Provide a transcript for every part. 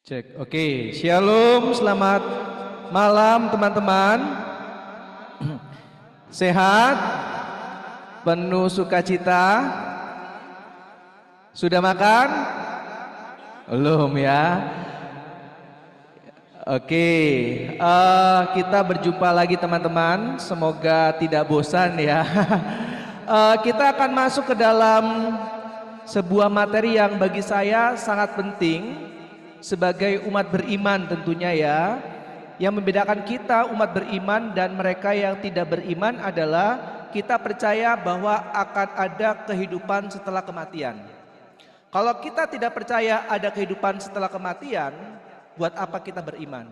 Cek. Oke, Shalom, selamat malam teman-teman. Sehat? Penuh sukacita? Sudah makan? Belum ya? Oke, kita berjumpa lagi teman-teman. Semoga tidak bosan ya. Kita akan masuk ke dalam sebuah materi yang bagi saya sangat penting sebagai umat beriman tentunya ya. Yang membedakan kita umat beriman dan mereka yang tidak beriman adalah kita percaya bahwa akan ada kehidupan setelah kematian. Kalau kita tidak percaya ada kehidupan setelah kematian, buat apa kita beriman?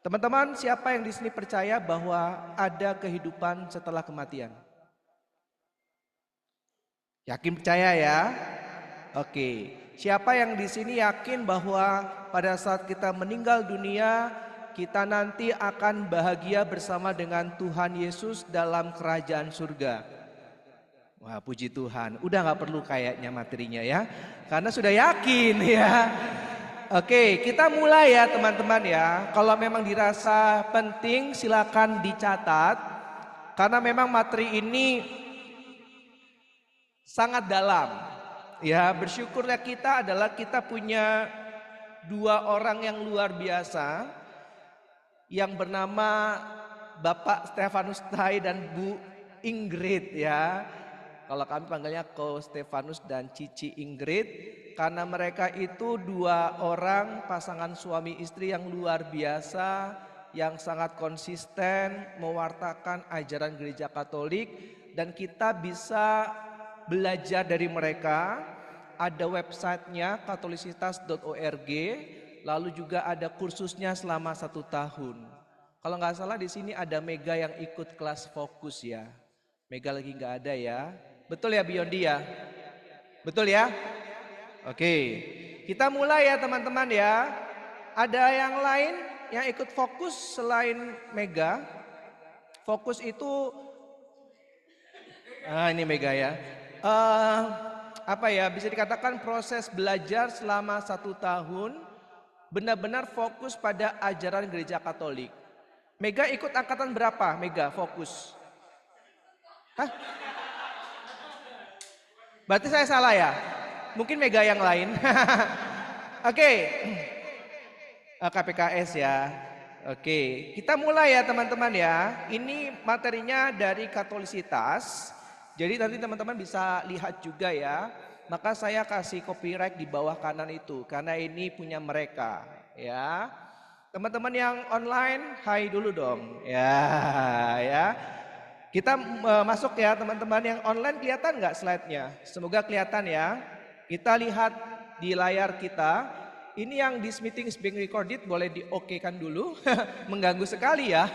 Teman-teman, siapa yang di sini percaya bahwa ada kehidupan setelah kematian? Yakin percaya ya? Oke. Siapa yang di sini yakin bahwa pada saat kita meninggal dunia, kita nanti akan bahagia bersama dengan Tuhan Yesus dalam kerajaan surga? Wah, puji Tuhan. Udah nggak perlu kayaknya materinya ya, karena sudah yakin ya. Oke, kita mulai ya teman-teman ya. Kalau memang dirasa penting silakan dicatat, karena memang materi ini sangat dalam. Ya, bersyukurlah kita adalah kita punya dua orang yang luar biasa yang bernama Bapak Stefanus Tai dan Bu Ingrid ya. Kalau kami panggilnya Ko Stefanus dan Cici Ingrid, karena mereka itu dua orang pasangan suami istri yang luar biasa, yang sangat konsisten mewartakan ajaran gereja Katolik, dan kita bisa belajar dari mereka. Ada websitenya katolisitas.org, lalu juga ada kursusnya selama 1 tahun. Kalau nggak salah di sini ada Mega yang ikut kelas fokus ya. Mega lagi nggak ada ya. Betul ya Biondi ya? Betul ya? Oke, kita mulai ya teman-teman ya. Ada yang lain yang ikut fokus selain Mega? Fokus itu, ini Mega ya. Apa ya, bisa dikatakan proses belajar selama 1 tahun benar-benar fokus pada ajaran gereja Katolik. Mega ikut angkatan berapa? Mega fokus? Hah? Berarti saya salah ya? Mungkin Mega yang lain. Oke. KPKS ya. Oke, kita mulai ya teman-teman ya. Ini materinya dari Katolisitas. Jadi nanti teman-teman bisa lihat juga ya. Maka saya kasih copyright di bawah kanan itu karena ini punya mereka ya. Teman-teman yang online, hai dulu dong. Ya, ya. Kita masuk ya teman-teman yang online, kelihatan nggak slide-nya? Semoga kelihatan ya. Kita lihat di layar kita. Ini yang this meeting is being recorded, boleh di-oke-kan dulu. Mengganggu sekali ya.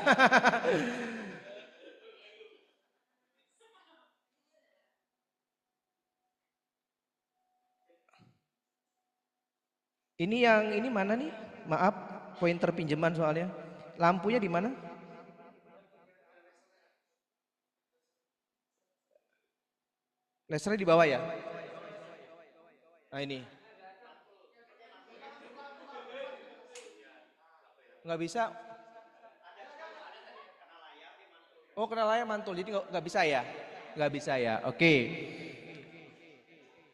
Ini yang ini mana nih? Maaf, pointer pinjaman soalnya. Lampunya di mana? Lasernya di bawah ya? Nah ini. Nggak bisa. Oh, kena layar mantul, jadi nggak bisa ya? Nggak bisa ya, oke.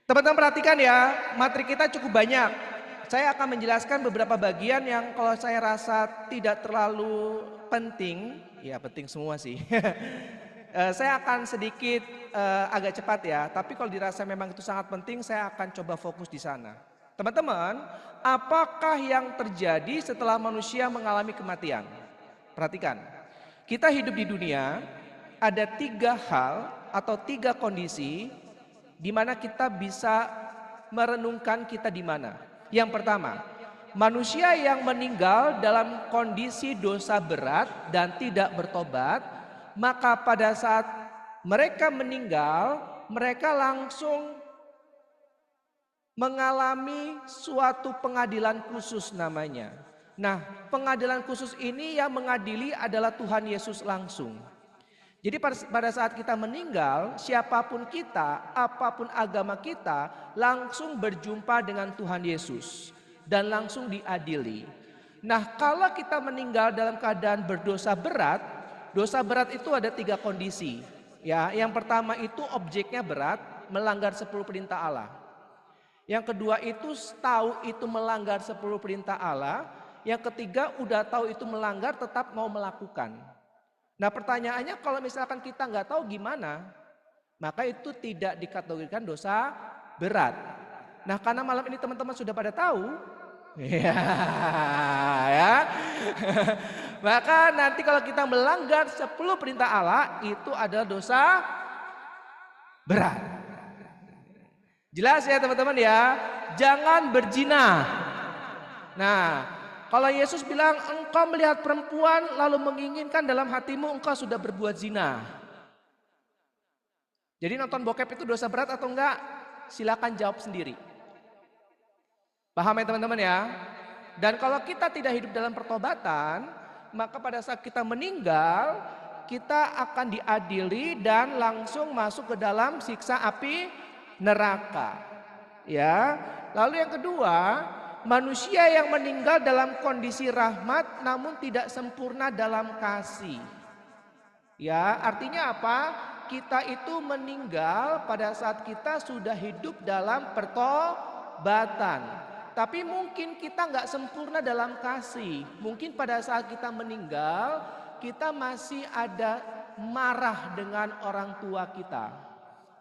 Teman-teman perhatikan ya, materi kita cukup banyak. Saya akan menjelaskan beberapa bagian yang kalau saya rasa tidak terlalu penting, ya penting semua sih. Saya akan sedikit agak cepat ya, tapi kalau dirasa memang itu sangat penting, saya akan coba fokus di sana. Teman-teman, apakah yang terjadi setelah manusia mengalami kematian? Perhatikan, kita hidup di dunia, ada 3 hal atau 3 kondisi di mana kita bisa merenungkan kita di mana. Yang pertama, manusia yang meninggal dalam kondisi dosa berat dan tidak bertobat, maka pada saat mereka meninggal, mereka langsung mengalami suatu pengadilan khusus namanya. Nah, pengadilan khusus ini yang mengadili adalah Tuhan Yesus langsung. Jadi pada saat kita meninggal, siapapun kita, apapun agama kita, langsung berjumpa dengan Tuhan Yesus. dan langsung diadili. Nah, kalau kita meninggal dalam keadaan berdosa berat, dosa berat itu ada 3 kondisi. Ya, yang pertama itu objeknya berat, melanggar 10 perintah Allah. Yang kedua itu tahu itu melanggar 10 perintah Allah. Yang ketiga udah tahu itu melanggar tetap mau melakukan. Nah, pertanyaannya kalau misalkan kita nggak tahu gimana, maka itu tidak dikategorikan dosa berat. Nah, karena malam ini teman-teman sudah pada tahu, ya. Maka nanti kalau kita melanggar 10 perintah Allah itu adalah dosa berat. Jelas ya teman-teman ya, jangan berzina. Nah, kalau Yesus bilang engkau melihat perempuan lalu menginginkan dalam hatimu, engkau sudah berbuat zina. Jadi nonton bokep itu dosa berat atau enggak? Silakan jawab sendiri. Paham ya teman-teman ya? Dan kalau kita tidak hidup dalam pertobatan, maka pada saat kita meninggal, kita akan diadili dan langsung masuk ke dalam siksa api neraka. Ya. Lalu yang kedua, manusia yang meninggal dalam kondisi rahmat namun tidak sempurna dalam kasih. Ya, artinya apa? Kita itu meninggal pada saat kita sudah hidup dalam pertobatan. Tapi mungkin kita nggak sempurna dalam kasih. Mungkin pada saat kita meninggal, kita masih ada marah dengan orang tua kita.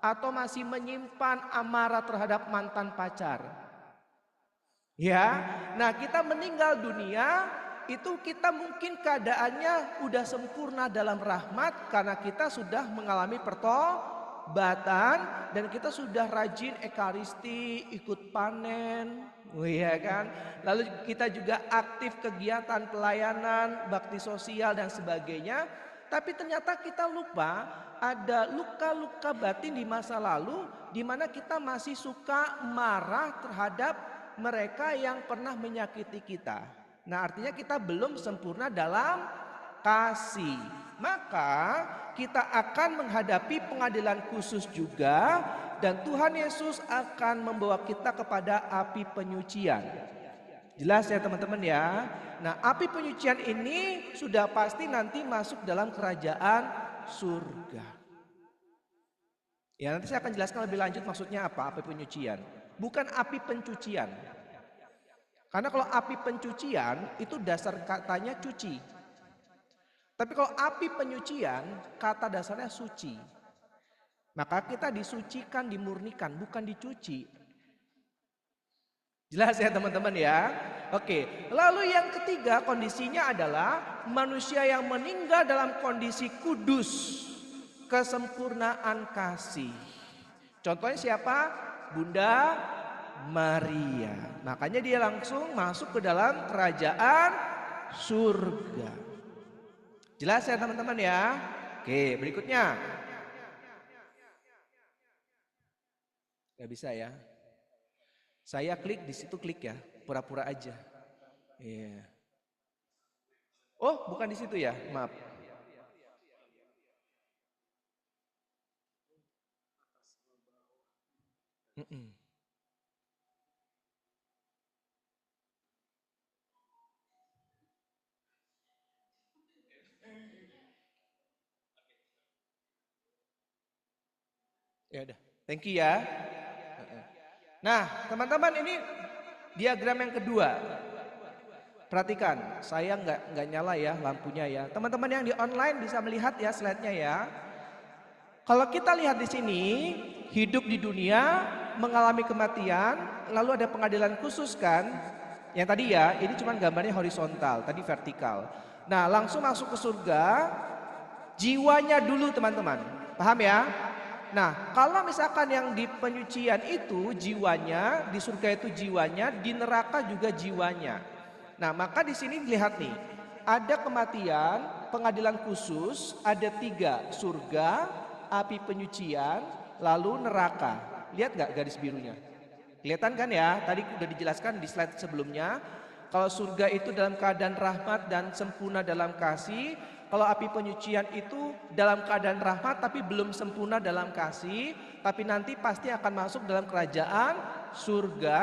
Atau masih menyimpan amarah terhadap mantan pacar. Ya, nah kita meninggal dunia, itu kita mungkin keadaannya udah sempurna dalam rahmat karena kita sudah mengalami pertobatan dan kita sudah rajin ekaristi, ikut panen, iya kan? Lalu kita juga aktif kegiatan pelayanan, bakti sosial dan sebagainya. Tapi ternyata kita lupa ada luka-luka batin di masa lalu di mana kita masih suka marah terhadap mereka yang pernah menyakiti kita. Nah, artinya kita belum sempurna dalam kasih. Maka kita akan menghadapi pengadilan khusus juga dan Tuhan Yesus akan membawa kita kepada api penyucian. Jelas ya teman-teman ya. Nah, api penyucian ini sudah pasti nanti masuk dalam kerajaan surga. Ya, nanti saya akan jelaskan lebih lanjut maksudnya apa api penyucian. Bukan api pencucian. Karena kalau api pencucian itu dasar katanya cuci. Tapi kalau api penyucian kata dasarnya suci. Maka kita disucikan, dimurnikan, bukan dicuci. Jelas ya teman-teman ya. Oke, lalu yang ketiga kondisinya adalah manusia yang meninggal dalam kondisi kudus, kesempurnaan kasih. Contohnya siapa? Bunda Maria. Makanya dia langsung masuk ke dalam kerajaan surga. Jelas ya teman-teman ya. Oke, berikutnya. Gak bisa ya. Saya klik di situ klik ya, pura-pura aja. Iya. Oh, bukan di situ ya, maaf. Ya udah, thank you ya. Nah, teman-teman ini diagram yang kedua. Perhatikan, saya nggak nyala ya lampunya ya. Teman-teman yang di online bisa melihat ya slide-nya ya. Kalau kita lihat di sini, hidup di dunia, mengalami kematian, lalu ada pengadilan khusus kan. Yang tadi ya, ini cuma gambarnya horizontal, tadi vertikal. Nah, langsung masuk ke surga, jiwanya dulu teman-teman. Paham ya? Nah, kalau misalkan yang di penyucian itu jiwanya, di surga itu jiwanya, di neraka juga jiwanya. Nah, maka di sini dilihat nih, ada kematian, pengadilan khusus, ada 3, surga, api penyucian, lalu neraka. Lihat nggak garis birunya? Kelihatan kan ya? Tadi udah dijelaskan di slide sebelumnya. Kalau surga itu dalam keadaan rahmat dan sempurna dalam kasih. Kalau api penyucian itu dalam keadaan rahmat tapi belum sempurna dalam kasih, tapi nanti pasti akan masuk dalam kerajaan surga.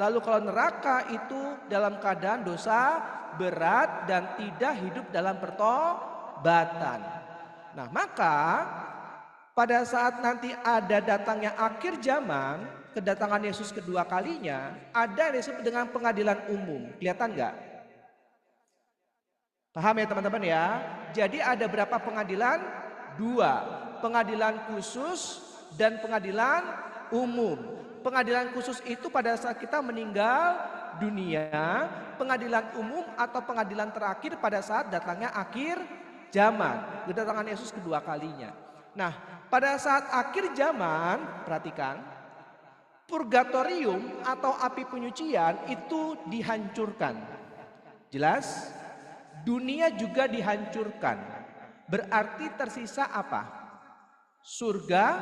Lalu kalau neraka itu dalam keadaan dosa berat dan tidak hidup dalam pertobatan. Nah, maka pada saat nanti ada datangnya akhir zaman, kedatangan Yesus kedua kalinya, ada yang disebut dengan pengadilan umum. Kelihatan nggak? Paham ya teman-teman ya? Jadi ada berapa pengadilan? Dua. Pengadilan khusus dan pengadilan umum. Pengadilan khusus itu pada saat kita meninggal dunia. Pengadilan umum atau pengadilan terakhir pada saat datangnya akhir zaman. Kedatangan Yesus kedua kalinya. Nah, pada saat akhir zaman, perhatikan, purgatorium atau api penyucian itu dihancurkan. Jelas? Dunia juga dihancurkan. Berarti tersisa apa? Surga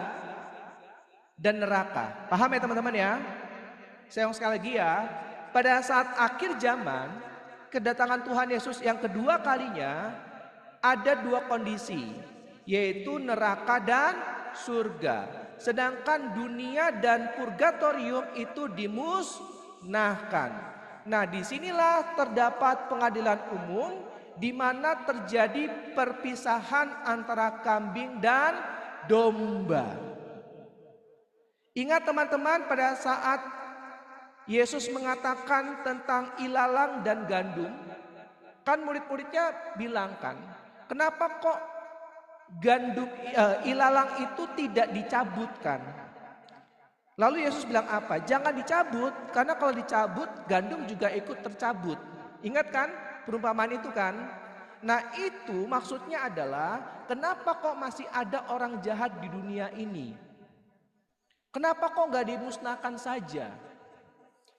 dan neraka. Paham ya teman-teman ya? Saya ulang sekali lagi ya. Pada saat akhir zaman, kedatangan Tuhan Yesus yang kedua kalinya, ada dua kondisi, yaitu neraka dan surga. Sedangkan dunia dan purgatorium itu dimusnahkan. Nah, disinilah terdapat pengadilan umum di mana terjadi perpisahan antara kambing dan domba. Ingat teman-teman, pada saat Yesus mengatakan tentang ilalang dan gandum, kan murid-muridnya bilang kan, kenapa kok ilalang itu tidak dicabutkan? Lalu Yesus bilang apa? Jangan dicabut, karena kalau dicabut gandum juga ikut tercabut. Ingat kan perumpamaan itu kan? Nah, itu maksudnya adalah kenapa kok masih ada orang jahat di dunia ini? Kenapa kok nggak dimusnahkan saja?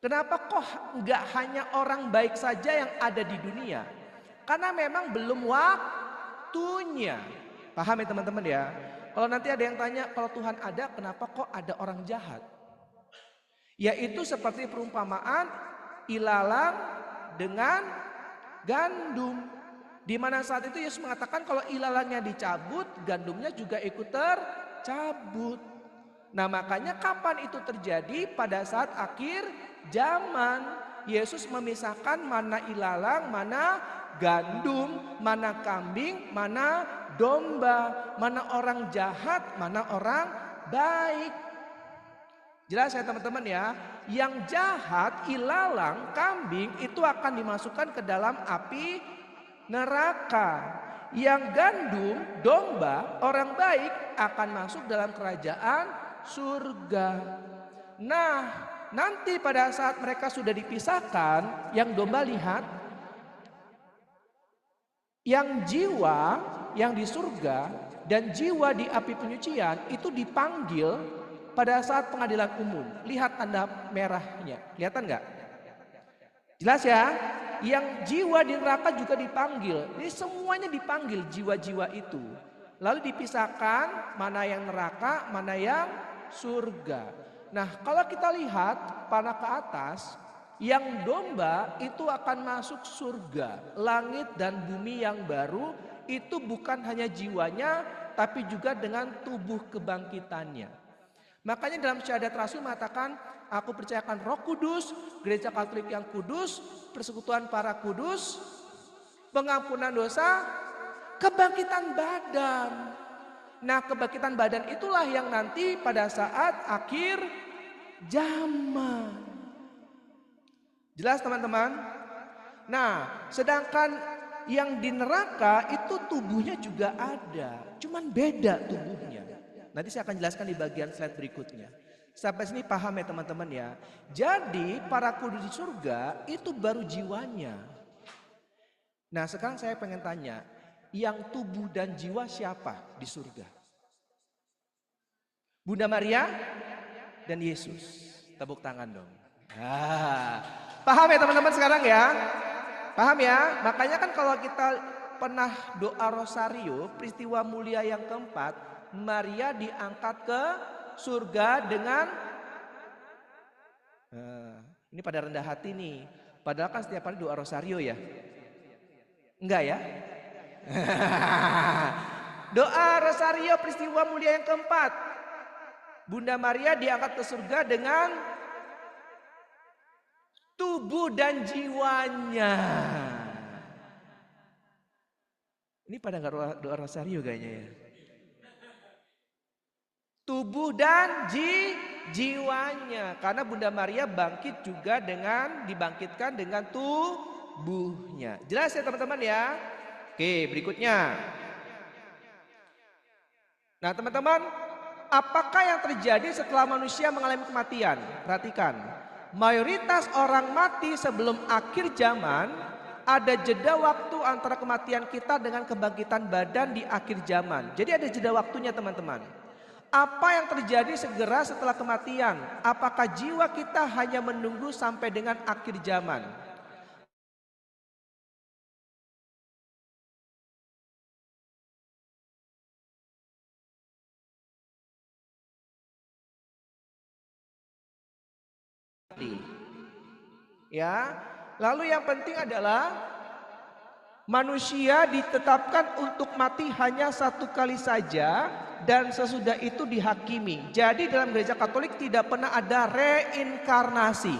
Kenapa kok nggak hanya orang baik saja yang ada di dunia? Karena memang belum waktunya. Paham ya teman-teman ya? Kalau nanti ada yang tanya, kalau Tuhan ada, kenapa kok ada orang jahat? Yaitu seperti perumpamaan ilalang dengan gandum. Di mana saat itu Yesus mengatakan kalau ilalangnya dicabut, gandumnya juga ikut tercabut. Nah, makanya kapan itu terjadi? Pada saat akhir zaman. Yesus memisahkan mana ilalang, mana gandum, mana kambing, mana domba, mana orang jahat, mana orang baik. Jelas ya teman-teman ya? Yang jahat, ilalang, kambing itu akan dimasukkan ke dalam api neraka. Yang gandum, domba, orang baik akan masuk dalam kerajaan surga. Nah, nanti pada saat mereka sudah dipisahkan, yang domba lihat, yang jiwa yang di surga dan jiwa di api penyucian itu dipanggil pada saat pengadilan umum. Lihat tanda merahnya, kelihatan nggak? Jelas ya? Yang jiwa di neraka juga dipanggil. Jadi semuanya dipanggil jiwa-jiwa itu. Lalu dipisahkan mana yang neraka, mana yang surga. Nah, kalau kita lihat panah ke atas, yang domba itu akan masuk surga. Langit dan bumi yang baru itu bukan hanya jiwanya, tapi juga dengan tubuh kebangkitannya. Makanya dalam syahadat rasul mengatakan, aku percayakan Roh Kudus, gereja Katolik yang kudus, persekutuan para kudus, pengampunan dosa, kebangkitan badan. Nah, kebangkitan badan itulah yang nanti pada saat akhir zaman. Jelas teman-teman? Nah, sedangkan yang di neraka itu tubuhnya juga ada, cuman beda tubuhnya. Nanti saya akan jelaskan di bagian slide berikutnya. Sampai sini paham ya teman-teman ya? Jadi para kudus di surga itu baru jiwanya. Nah, sekarang saya pengen tanya, yang tubuh dan jiwa siapa di surga? Bunda Maria dan Yesus. Tepuk tangan dong. Paham ya teman-teman sekarang ya? Paham ya? Makanya kan kalau kita pernah doa rosario, peristiwa mulia yang keempat, Maria diangkat ke surga dengan ini pada rendah hati nih. Padahal kan setiap hari doa rosario ya. Enggak ya? Doa rosario peristiwa mulia yang keempat. Bunda Maria diangkat ke surga dengan tubuh dan jiwanya. Ini pada nggak doa rosario kayaknya ya. Tubuh dan jiwanya. Karena Bunda Maria bangkit juga dibangkitkan dengan tubuhnya. Jelas ya teman-teman ya? Oke, berikutnya. Nah teman-teman, apakah yang terjadi setelah manusia mengalami kematian? Perhatikan, mayoritas orang mati sebelum akhir zaman. Ada jeda waktu antara kematian kita dengan kebangkitan badan di akhir zaman. Jadi ada jeda waktunya teman-teman. Apa yang terjadi segera setelah kematian? Apakah jiwa kita hanya menunggu sampai dengan akhir zaman? Ya, lalu yang penting adalah manusia ditetapkan untuk mati hanya satu kali saja dan sesudah itu dihakimi. Jadi dalam gereja Katolik tidak pernah ada reinkarnasi.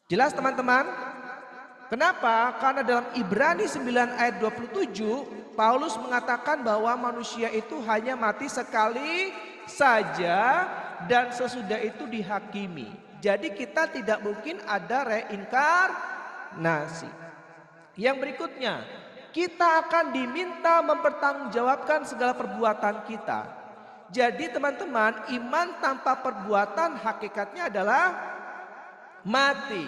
Jelas teman-teman? Kenapa? Karena dalam Ibrani 9 ayat 27 Paulus mengatakan bahwa manusia itu hanya mati sekali saja dan sesudah itu dihakimi. Jadi kita tidak mungkin ada reinkarnasi. Yang berikutnya, kita akan diminta mempertanggungjawabkan segala perbuatan kita. Jadi teman-teman, iman tanpa perbuatan hakikatnya adalah mati.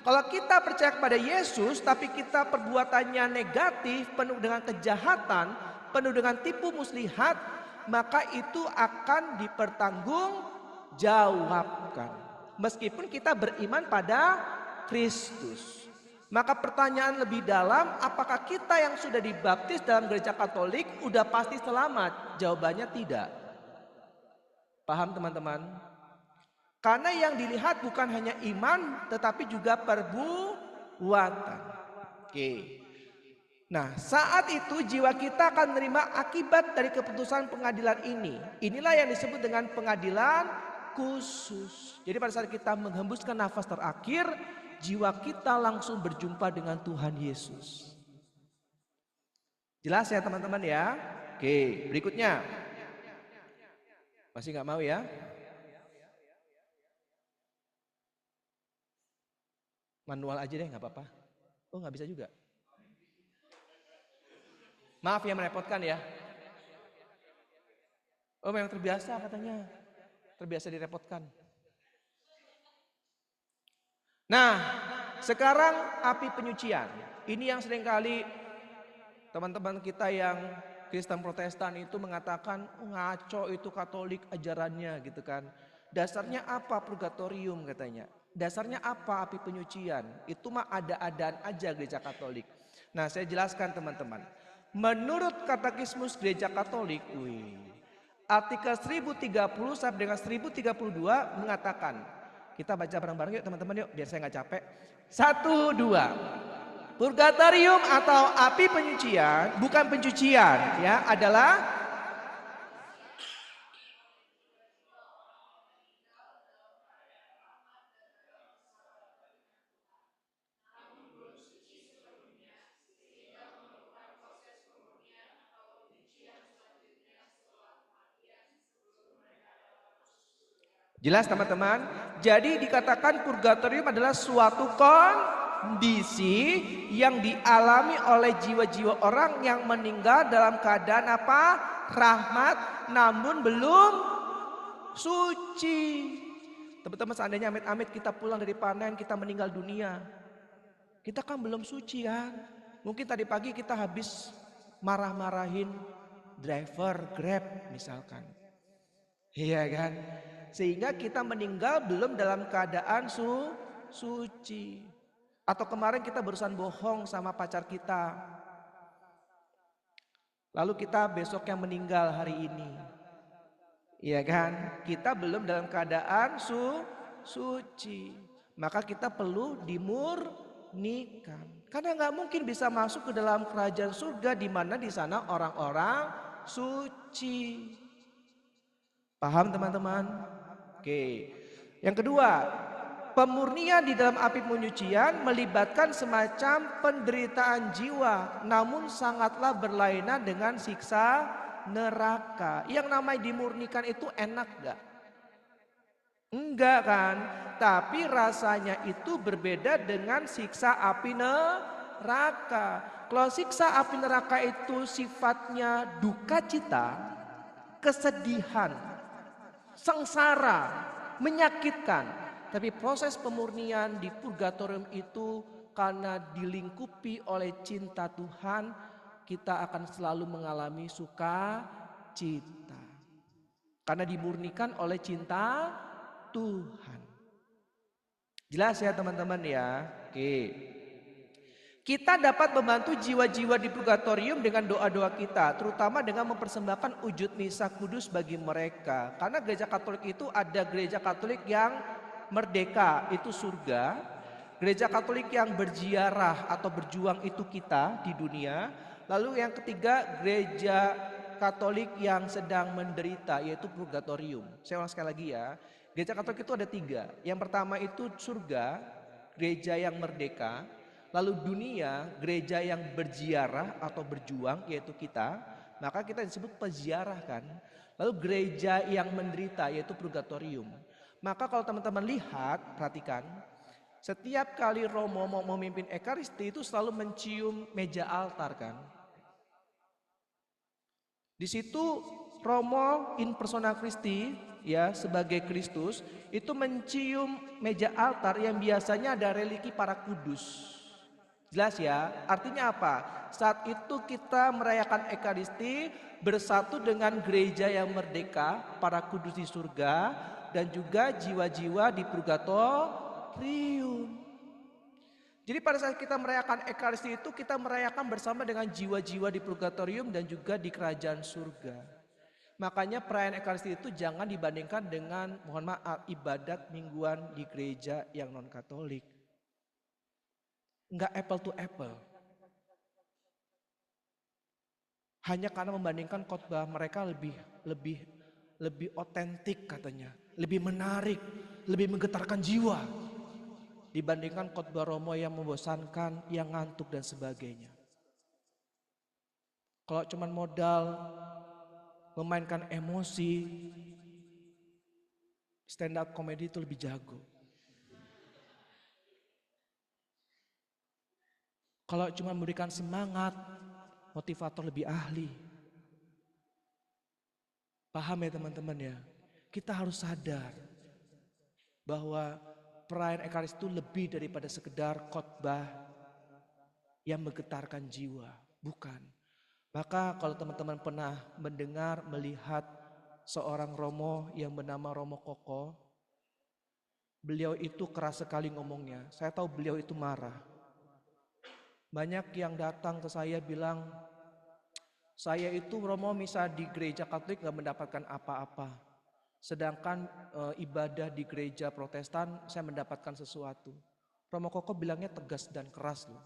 Kalau kita percaya kepada Yesus tapi kita perbuatannya negatif, penuh dengan kejahatan, penuh dengan tipu muslihat, maka itu akan dipertanggungjawabkan. Meskipun kita beriman pada Kristus. Maka pertanyaan lebih dalam, apakah kita yang sudah dibaptis dalam gereja Katolik udah pasti selamat? Jawabannya tidak. Paham teman-teman? Karena yang dilihat bukan hanya iman tetapi juga perbuatan. Oke. Nah, saat itu jiwa kita akan menerima akibat dari keputusan pengadilan ini. Inilah yang disebut dengan pengadilan khusus. Jadi pada saat kita menghembuskan nafas terakhir, jiwa kita langsung berjumpa dengan Tuhan Yesus. Jelas ya teman-teman ya? Oke, berikutnya. Masih nggak mau ya? Manual aja deh, nggak apa-apa. Oh, nggak bisa juga. Maaf ya merepotkan ya. Oh, memang terbiasa katanya. Terbiasa direpotkan. Nah, sekarang api penyucian. Ini yang seringkali teman-teman kita yang Kristen Protestan itu mengatakan, oh, ngaco itu Katolik ajarannya gitu kan. Dasarnya apa purgatorium katanya. Dasarnya apa api penyucian? Itu mah ada-adaan aja gereja Katolik. Nah, saya jelaskan teman-teman. Menurut Katekismus Gereja Katolik, artikel 1030 sampai dengan 1032 mengatakan, kita baca bareng-bareng yuk teman-teman yuk, biar saya nggak capek. 1, 2. Purgatorium atau api penyucian, bukan pencucian ya, adalah jelas teman-teman. Jadi dikatakan purgatorium adalah suatu kondisi yang dialami oleh jiwa-jiwa orang yang meninggal dalam keadaan apa? Rahmat namun belum suci. Teman-teman, seandainya amit-amit kita pulang dari panen, kita meninggal dunia. Kita kan belum suci kan? Mungkin tadi pagi kita habis marah-marahin driver Grab misalkan. Iya kan? Sehingga kita meninggal belum dalam keadaan suci. Atau kemarin kita barusan bohong sama pacar kita. Lalu kita besok yang meninggal hari ini. Iya kan? Kita belum dalam keadaan suci. Maka kita perlu dimurnikan. Karena nggak mungkin bisa masuk ke dalam kerajaan surga di mana di sana orang-orang suci. Paham teman-teman? Oke. Yang kedua, Pemurnian di dalam api penyucian melibatkan semacam penderitaan jiwa, namun sangatlah berlainan dengan siksa neraka. Yang namanya dimurnikan itu enak gak? Enggak kan? Tapi rasanya itu berbeda dengan siksa api neraka. Kalau siksa api neraka itu sifatnya duka cita, kesedihan, sengsara, menyakitkan. Tapi proses pemurnian di purgatorium itu karena dilingkupi oleh cinta Tuhan, kita akan selalu mengalami sukacita. Karena dimurnikan oleh cinta Tuhan. Jelas ya teman-teman ya? Oke. Kita dapat membantu jiwa-jiwa di purgatorium dengan doa-doa kita, terutama dengan mempersembahkan wujud misa kudus bagi mereka. Karena gereja Katolik itu ada gereja Katolik yang merdeka, itu surga. Gereja Katolik yang berziarah atau berjuang itu kita di dunia. Lalu yang ketiga, gereja Katolik yang sedang menderita, yaitu purgatorium. Saya ulang sekali lagi ya. Gereja Katolik itu ada 3. Yang pertama itu surga, gereja yang merdeka. Lalu dunia, gereja yang berziarah atau berjuang, yaitu kita. Maka kita disebut peziarah kan. Lalu gereja yang menderita, yaitu purgatorium. Maka kalau teman-teman lihat, perhatikan. Setiap kali Romo mau memimpin Ekaristi itu selalu mencium meja altar kan. Di situ Romo in persona Christi ya sebagai Kristus itu mencium meja altar yang biasanya ada religi para kudus. Jelas ya, artinya apa? Saat itu kita merayakan Ekaristi bersatu dengan gereja yang merdeka, para kudus di surga, dan juga jiwa-jiwa di purgatorium. Jadi pada saat kita merayakan Ekaristi itu kita merayakan bersama dengan jiwa-jiwa di purgatorium dan juga di kerajaan surga. Makanya perayaan Ekaristi itu jangan dibandingkan dengan, mohon maaf, ibadat mingguan di gereja yang non-Katolik. Enggak apple to apple. Hanya karena membandingkan khotbah mereka lebih otentik katanya, lebih menarik, lebih menggetarkan jiwa dibandingkan khotbah Romo yang membosankan, yang ngantuk dan sebagainya. Kalau cuman modal memainkan emosi, stand up comedy itu lebih jago. Kalau cuma memberikan semangat, motivator lebih ahli. Paham ya teman-teman ya? Kita harus sadar bahwa perayaan Ekaristi itu lebih daripada sekedar khotbah yang menggetarkan jiwa. Bukan. Maka kalau teman-teman pernah mendengar, melihat seorang Romo yang bernama Romo Koko, beliau itu keras sekali ngomongnya. Saya tahu beliau itu marah. Banyak yang datang ke saya bilang, saya itu Romo misa di gereja Katolik gak mendapatkan apa-apa. Sedangkan ibadah di gereja Protestan saya mendapatkan sesuatu. Romo Koko bilangnya tegas dan keras loh.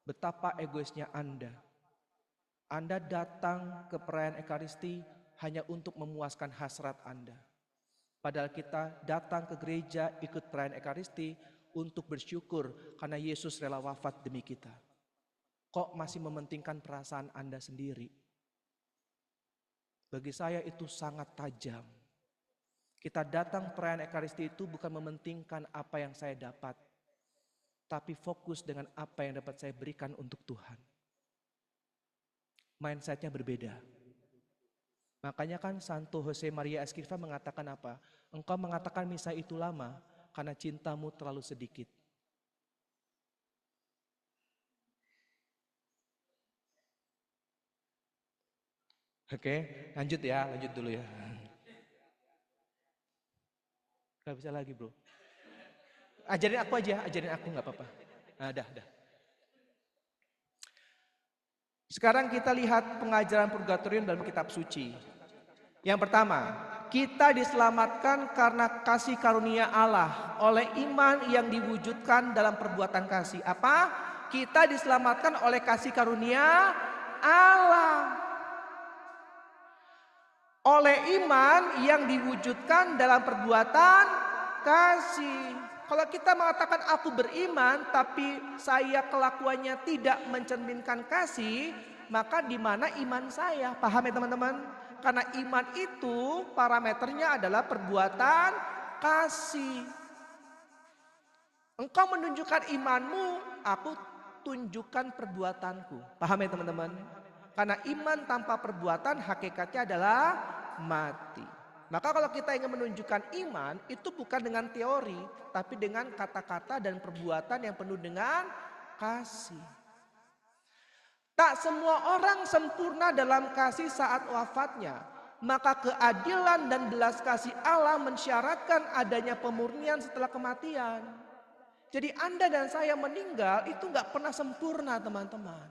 Betapa egoisnya Anda. Anda datang ke perayaan Ekaristi hanya untuk memuaskan hasrat Anda. Padahal kita datang ke gereja ikut perayaan Ekaristi untuk bersyukur karena Yesus rela wafat demi kita. Kok masih mementingkan perasaan Anda sendiri? Bagi saya itu sangat tajam. Kita datang perayaan Ekaristi itu bukan mementingkan apa yang saya dapat, tapi fokus dengan apa yang dapat saya berikan untuk Tuhan. Mindsetnya berbeda. Makanya kan Santo Jose Maria Escrivá mengatakan apa? Engkau mengatakan misa itu lama karena cintamu terlalu sedikit. Oke, lanjut ya, lanjut dulu ya. Gak bisa lagi bro. Ajarin aku aja, ajarin aku gak apa-apa. Nah, dah. Sekarang kita lihat pengajaran purgatorium dalam kitab suci. Yang pertama, kita diselamatkan karena kasih karunia Allah oleh iman yang diwujudkan dalam perbuatan kasih. Apa? Kita diselamatkan oleh kasih karunia Allah. Oleh iman yang diwujudkan dalam perbuatan kasih. kalau kita mengatakan aku beriman tapi saya kelakuannya tidak mencerminkan kasih, maka di mana iman saya? Paham ya teman-teman? Karena iman itu parameternya adalah perbuatan kasih. Engkau menunjukkan imanmu, aku tunjukkan perbuatanku. Paham ya teman-teman? Karena iman tanpa perbuatan hakikatnya adalah mati. Maka kalau kita ingin menunjukkan iman, itu bukan dengan teori, tapi dengan kata-kata dan perbuatan yang penuh dengan kasih. Tak semua orang sempurna dalam kasih saat wafatnya. Maka keadilan dan belas kasih Allah mensyaratkan adanya pemurnian setelah kematian. Jadi Anda dan saya meninggal itu gak pernah sempurna teman-teman.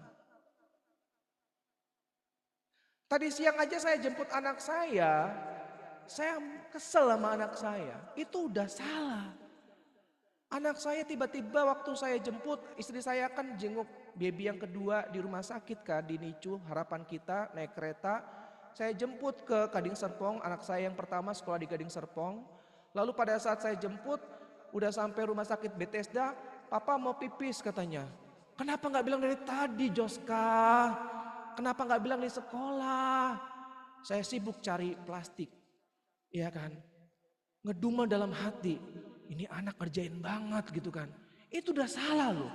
Tadi siang aja saya jemput anak saya kesel sama anak saya. Itu udah salah. Anak saya tiba-tiba waktu saya jemput, istri saya kan jenguk baby yang kedua di rumah sakit kan, di NICU, harapan kita naik kereta. Saya jemput ke Gading Serpong, anak saya yang pertama sekolah di Gading Serpong. Lalu pada saat saya jemput, udah sampai rumah sakit Bethesda, papa mau pipis katanya. Kenapa gak bilang dari tadi Joska? Kenapa gak bilang di sekolah? Saya sibuk cari plastik. Iya kan? Ngedumel dalam hati. Ini anak kerjain banget gitu kan. Itu udah salah loh.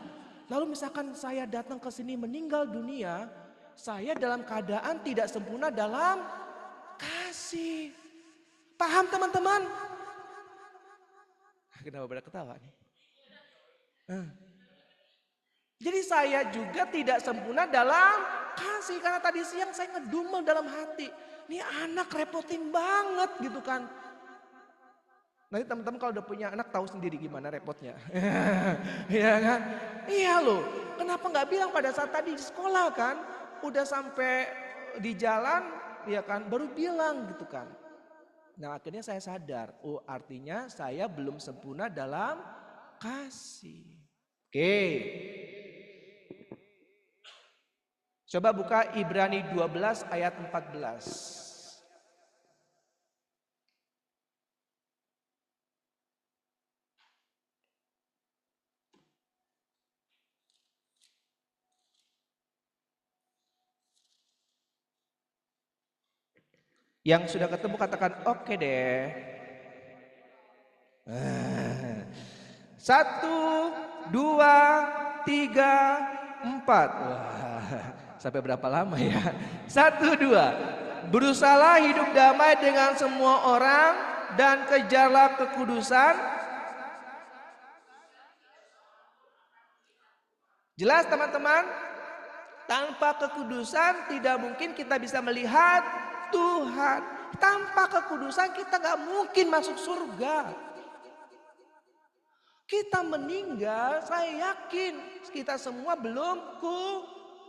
Lalu misalkan saya datang ke sini meninggal dunia. Saya dalam keadaan tidak sempurna dalam kasih. Paham teman-teman? Kenapa pada ketawa nih? Jadi saya juga tidak sempurna dalam kasih. Karena tadi siang saya ngedumel dalam hati. Ini anak repotin banget gitu kan. Nanti teman-teman kalau udah punya anak tahu sendiri gimana repotnya. Iya kan? Iya loh. Kenapa gak bilang pada saat tadi di sekolah kan. Udah sampai di jalan ya kan baru bilang gitu kan. Nah akhirnya saya sadar. Oh artinya saya belum sempurna dalam kasih. Oke. Coba buka Ibrani 12 ayat 14. Yang sudah ketemu katakan oke deh. 1, 2, 3, 4. Wah, sampai berapa lama ya? 1, 2. Berusahalah hidup damai dengan semua orang dan kejarlah kekudusan. Jelas teman-teman? Tanpa kekudusan tidak mungkin kita bisa melihat Tuhan. Tanpa kekudusan kita gak mungkin masuk surga. Kita meninggal, saya yakin kita semua belum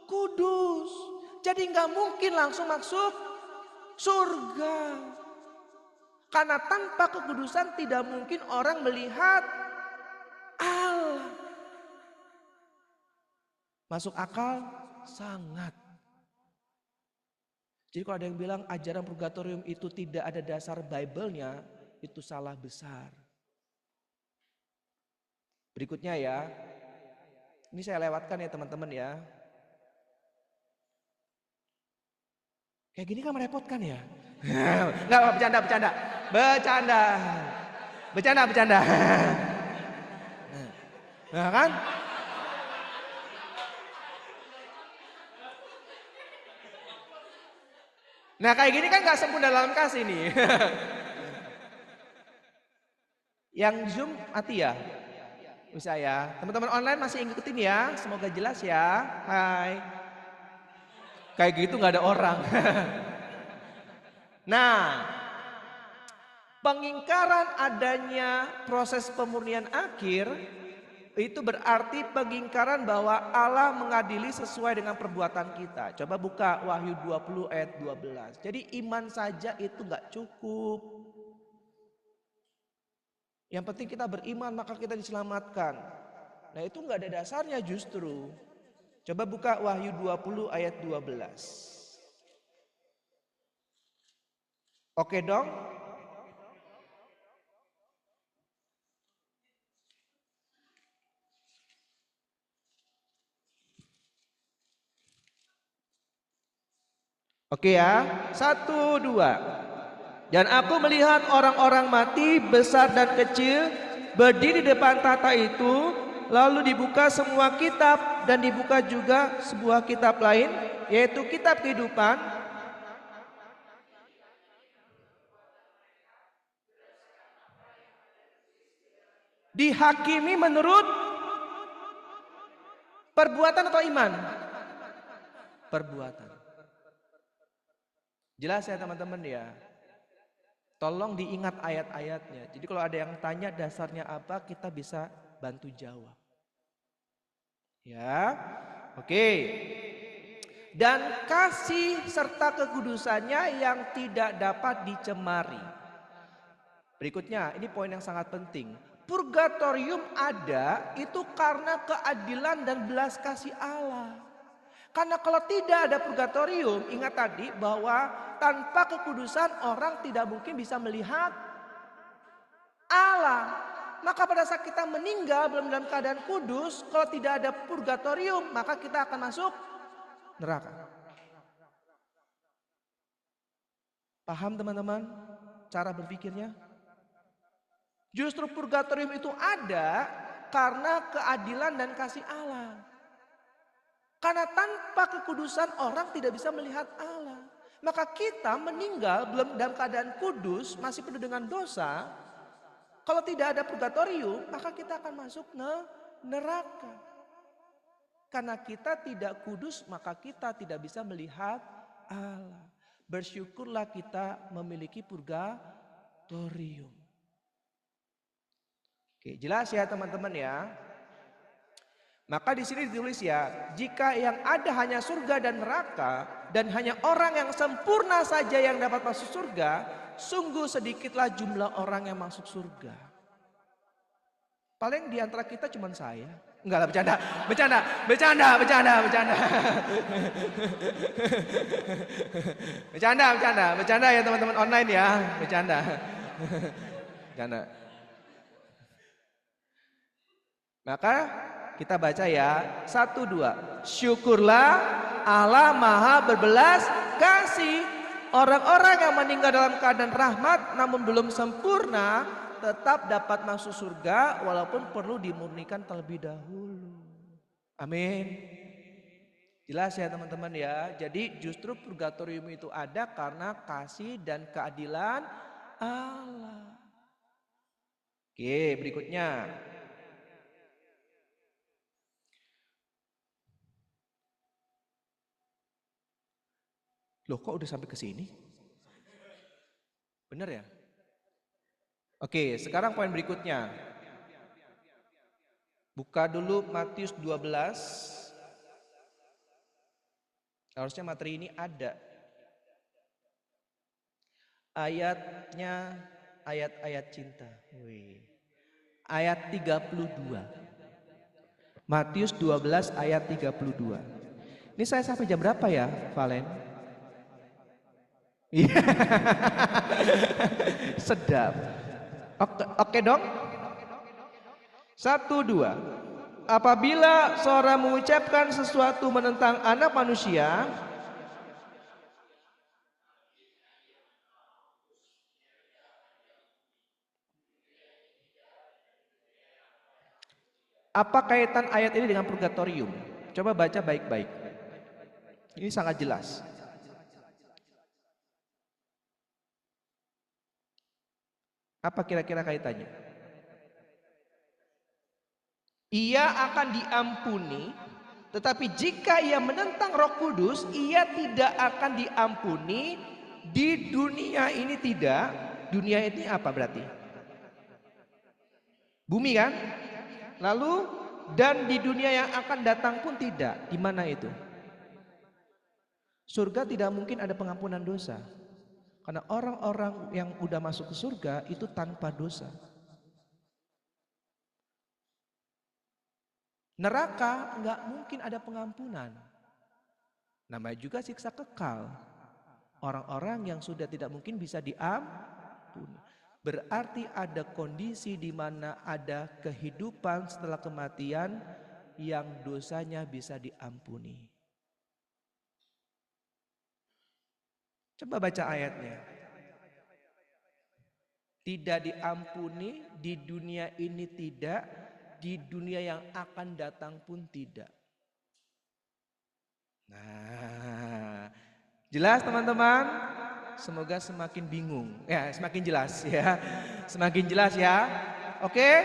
kudus. Jadi gak mungkin langsung masuk surga. Karena tanpa kekudusan tidak mungkin orang melihat Allah. Masuk akal? Sangat. Jadi kalau ada yang bilang ajaran purgatorium itu tidak ada dasar Bible-nya, itu salah besar. Berikutnya ya, ini saya lewatkan ya teman-teman ya. Kayak gini kan merepotkan ya. Enggak, bercanda. Nah kan? Nah kayak gini kan gak sempurna dalam kasih nih. Yang Zoom mati ya? Bisa ya. Teman-teman online masih ngikutin ya. Semoga jelas ya. Hai. Kayak gitu gak ada orang. Nah. Pengingkaran adanya proses pemurnian akhir. Itu berarti pengingkaran bahwa Allah mengadili sesuai dengan perbuatan kita. Coba buka Wahyu 20 ayat 12. Jadi iman saja itu gak cukup. Yang penting kita beriman maka kita diselamatkan. Nah itu gak ada dasarnya justru. Coba buka Wahyu 20 ayat 12. Oke dong? Oke ya, 1, 2. Dan aku melihat orang-orang mati besar dan kecil berdiri di depan tahta itu, lalu dibuka semua kitab dan dibuka juga sebuah kitab lain, yaitu kitab kehidupan. Dihakimi menurut perbuatan atau iman? Perbuatan. Jelas ya teman-teman ya. Tolong diingat ayat-ayatnya. Jadi kalau ada yang tanya dasarnya apa, kita bisa bantu jawab. Ya, oke. Dan kasih serta kekudusannya yang tidak dapat dicemari. Berikutnya, ini poin yang sangat penting. Purgatorium ada itu karena keadilan dan belas kasih Allah. Karena kalau tidak ada purgatorium, ingat tadi bahwa tanpa kekudusan orang tidak mungkin bisa melihat Allah. Maka pada saat kita meninggal belum dalam keadaan kudus, kalau tidak ada purgatorium, maka kita akan masuk neraka. Paham teman-teman cara berpikirnya? Justru purgatorium itu ada karena keadilan dan kasih Allah. Karena tanpa kekudusan orang tidak bisa melihat Allah. Maka kita meninggal belum dalam keadaan kudus, masih penuh dengan dosa. Kalau tidak ada purgatorium, maka kita akan masuk neraka. Karena kita tidak kudus, maka kita tidak bisa melihat Allah. Bersyukurlah kita memiliki purgatorium. Oke, jelas ya teman-teman ya. Maka di sini ditulis ya, jika yang ada hanya surga dan neraka dan hanya orang yang sempurna saja yang dapat masuk surga, sungguh sedikitlah jumlah orang yang masuk surga. Paling di antara kita cuma saya. Enggak lah, bercanda. Bercanda ya teman-teman online ya, bercanda. Maka kita baca ya, 1, 2. Syukurlah Allah Maha berbelas kasih. Orang-orang yang meninggal dalam keadaan rahmat namun belum sempurna tetap dapat masuk surga walaupun perlu dimurnikan terlebih dahulu. Amin. Jelas ya teman-teman ya. Jadi justru purgatorium itu ada karena kasih dan keadilan Allah. Oke, berikutnya. Loh kok udah sampai ke sini? Bener ya? Oke, sekarang poin berikutnya. Buka dulu Matius 12. Harusnya materi ini ada. Ayatnya ayat-ayat cinta. Ayat 32. Matius 12 ayat 32. Ini saya sampai jam berapa ya, Valen? Iya. Sedap. Oke dong. 1, 2. Apabila seorang mengucapkan sesuatu menentang anak manusia, apa kaitan ayat ini dengan purgatorium? Coba baca baik-baik. Ini sangat jelas. Apa kira-kira kaitannya? Ia akan diampuni, tetapi jika ia menentang Roh Kudus, ia tidak akan diampuni di dunia ini tidak. Dunia ini apa berarti? Bumi kan? Lalu dan di dunia yang akan datang pun tidak. Di mana itu? Surga tidak mungkin ada pengampunan dosa. Karena orang-orang yang udah masuk ke surga itu tanpa dosa. Neraka nggak mungkin ada pengampunan. Namanya juga siksa kekal. Orang-orang yang sudah tidak mungkin bisa diampuni. Berarti ada kondisi di mana ada kehidupan setelah kematian yang dosanya bisa diampuni. Coba baca ayatnya. Tidak diampuni di dunia ini tidak, di dunia yang akan datang pun tidak. Nah, jelas teman-teman? Semoga semakin bingung. Ya, semakin jelas ya. Semakin jelas ya. Oke?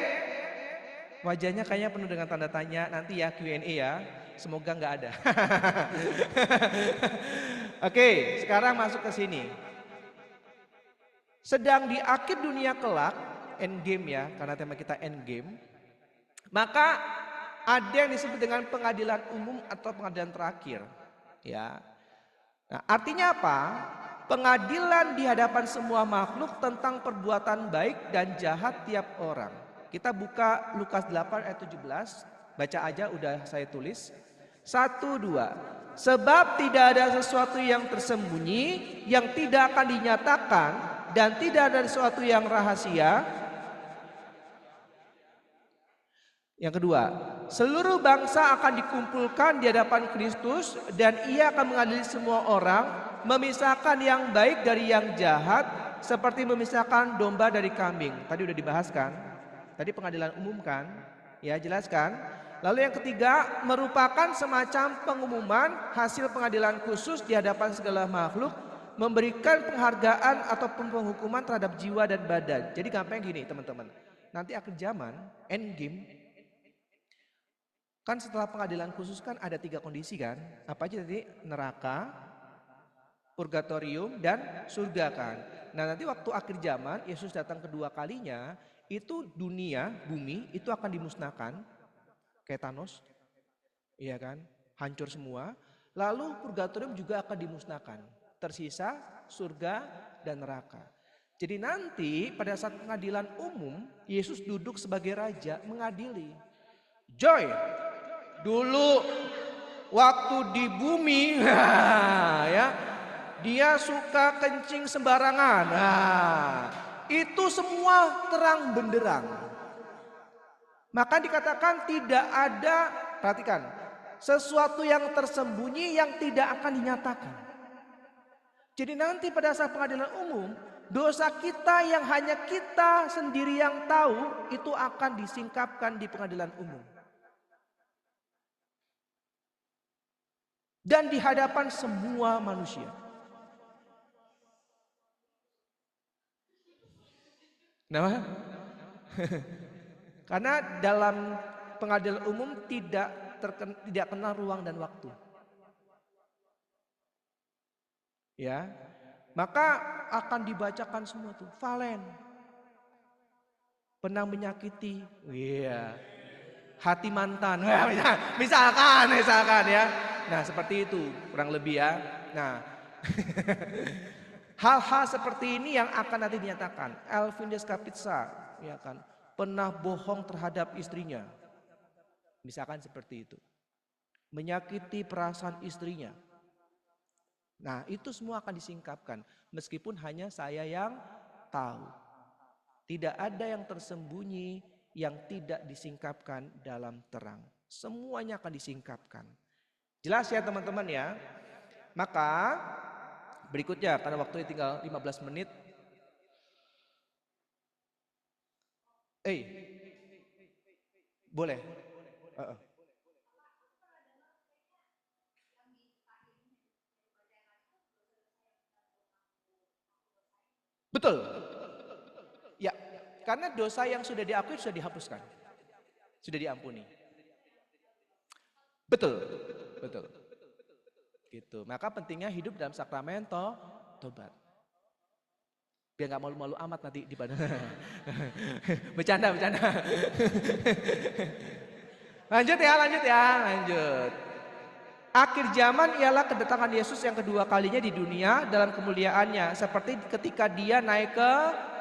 Wajahnya kayaknya penuh dengan tanda tanya. Nanti ya Q&A ya. Semoga nggak ada. Oke, sekarang masuk ke sini. Sedang di akhir dunia kelak, end game ya, karena tema kita end game. Maka ada yang disebut dengan pengadilan umum atau pengadilan terakhir. Ya. Nah, artinya apa? Pengadilan di hadapan semua makhluk tentang perbuatan baik dan jahat tiap orang. Kita buka Lukas 8 ayat 17. Baca aja, udah saya tulis. 1, 2. Sebab tidak ada sesuatu yang tersembunyi yang tidak akan dinyatakan, dan tidak ada sesuatu yang rahasia. Yang kedua, seluruh bangsa akan dikumpulkan di hadapan Kristus dan ia akan mengadili semua orang, memisahkan yang baik dari yang jahat, seperti memisahkan domba dari kambing. Tadi udah dibahas kan? Tadi pengadilan umum kan? Ya, jelaskan. Lalu yang ketiga, merupakan semacam pengumuman hasil pengadilan khusus di hadapan segala makhluk, memberikan penghargaan ataupun penghukuman terhadap jiwa dan badan. Jadi gampang gini teman-teman. Nanti akhir zaman, end game, kan setelah pengadilan khusus kan ada 3 kondisi kan? Apa aja tadi? Neraka, purgatorium, dan surga kan? Nah nanti waktu akhir zaman Yesus datang kedua kalinya, itu dunia, bumi itu akan dimusnahkan. Kayak Thanos, iya kan? Hancur semua. Lalu purgatorium juga akan dimusnahkan. Tersisa surga dan neraka. Jadi nanti pada saat pengadilan umum, Yesus duduk sebagai raja mengadili. Joy, dulu waktu di bumi, ya, dia suka kencing sembarangan. Nah, itu semua terang benderang. Maka dikatakan tidak ada, perhatikan, sesuatu yang tersembunyi yang tidak akan dinyatakan. Jadi nanti pada saat pengadilan umum, dosa kita yang hanya kita sendiri yang tahu itu akan disingkapkan di pengadilan umum. Dan di hadapan semua manusia. Kenapa? Karena dalam pengadilan umum tidak kenal ruang dan waktu. Ya. Maka akan dibacakan semua tuh. Valen. Pernah menyakiti. Iya. Hati mantan. Misalkan ya. Nah, seperti itu kurang lebih ya. Nah. Hal-hal seperti ini yang akan nanti dinyatakan. Elvin Deskapitsa, ya kan, pernah bohong terhadap istrinya. Misalkan seperti itu. Menyakiti perasaan istrinya. Nah, itu semua akan disingkapkan. Meskipun hanya saya yang tahu. Tidak ada yang tersembunyi yang tidak disingkapkan dalam terang. Semuanya akan disingkapkan. Jelas ya teman-teman ya. Maka berikutnya, karena waktunya tinggal 15 menit. Boleh. Betul. Ya, karena dosa yang sudah diakui sudah dihapuskan. Sudah diampuni. Betul. Gitu. Maka pentingnya hidup dalam sakramen tobat. Biar nggak malu-malu amat nanti di badan. Bercanda. Lanjut ya. Akhir zaman ialah kedatangan Yesus yang kedua kalinya di dunia dalam kemuliaannya, seperti ketika dia naik ke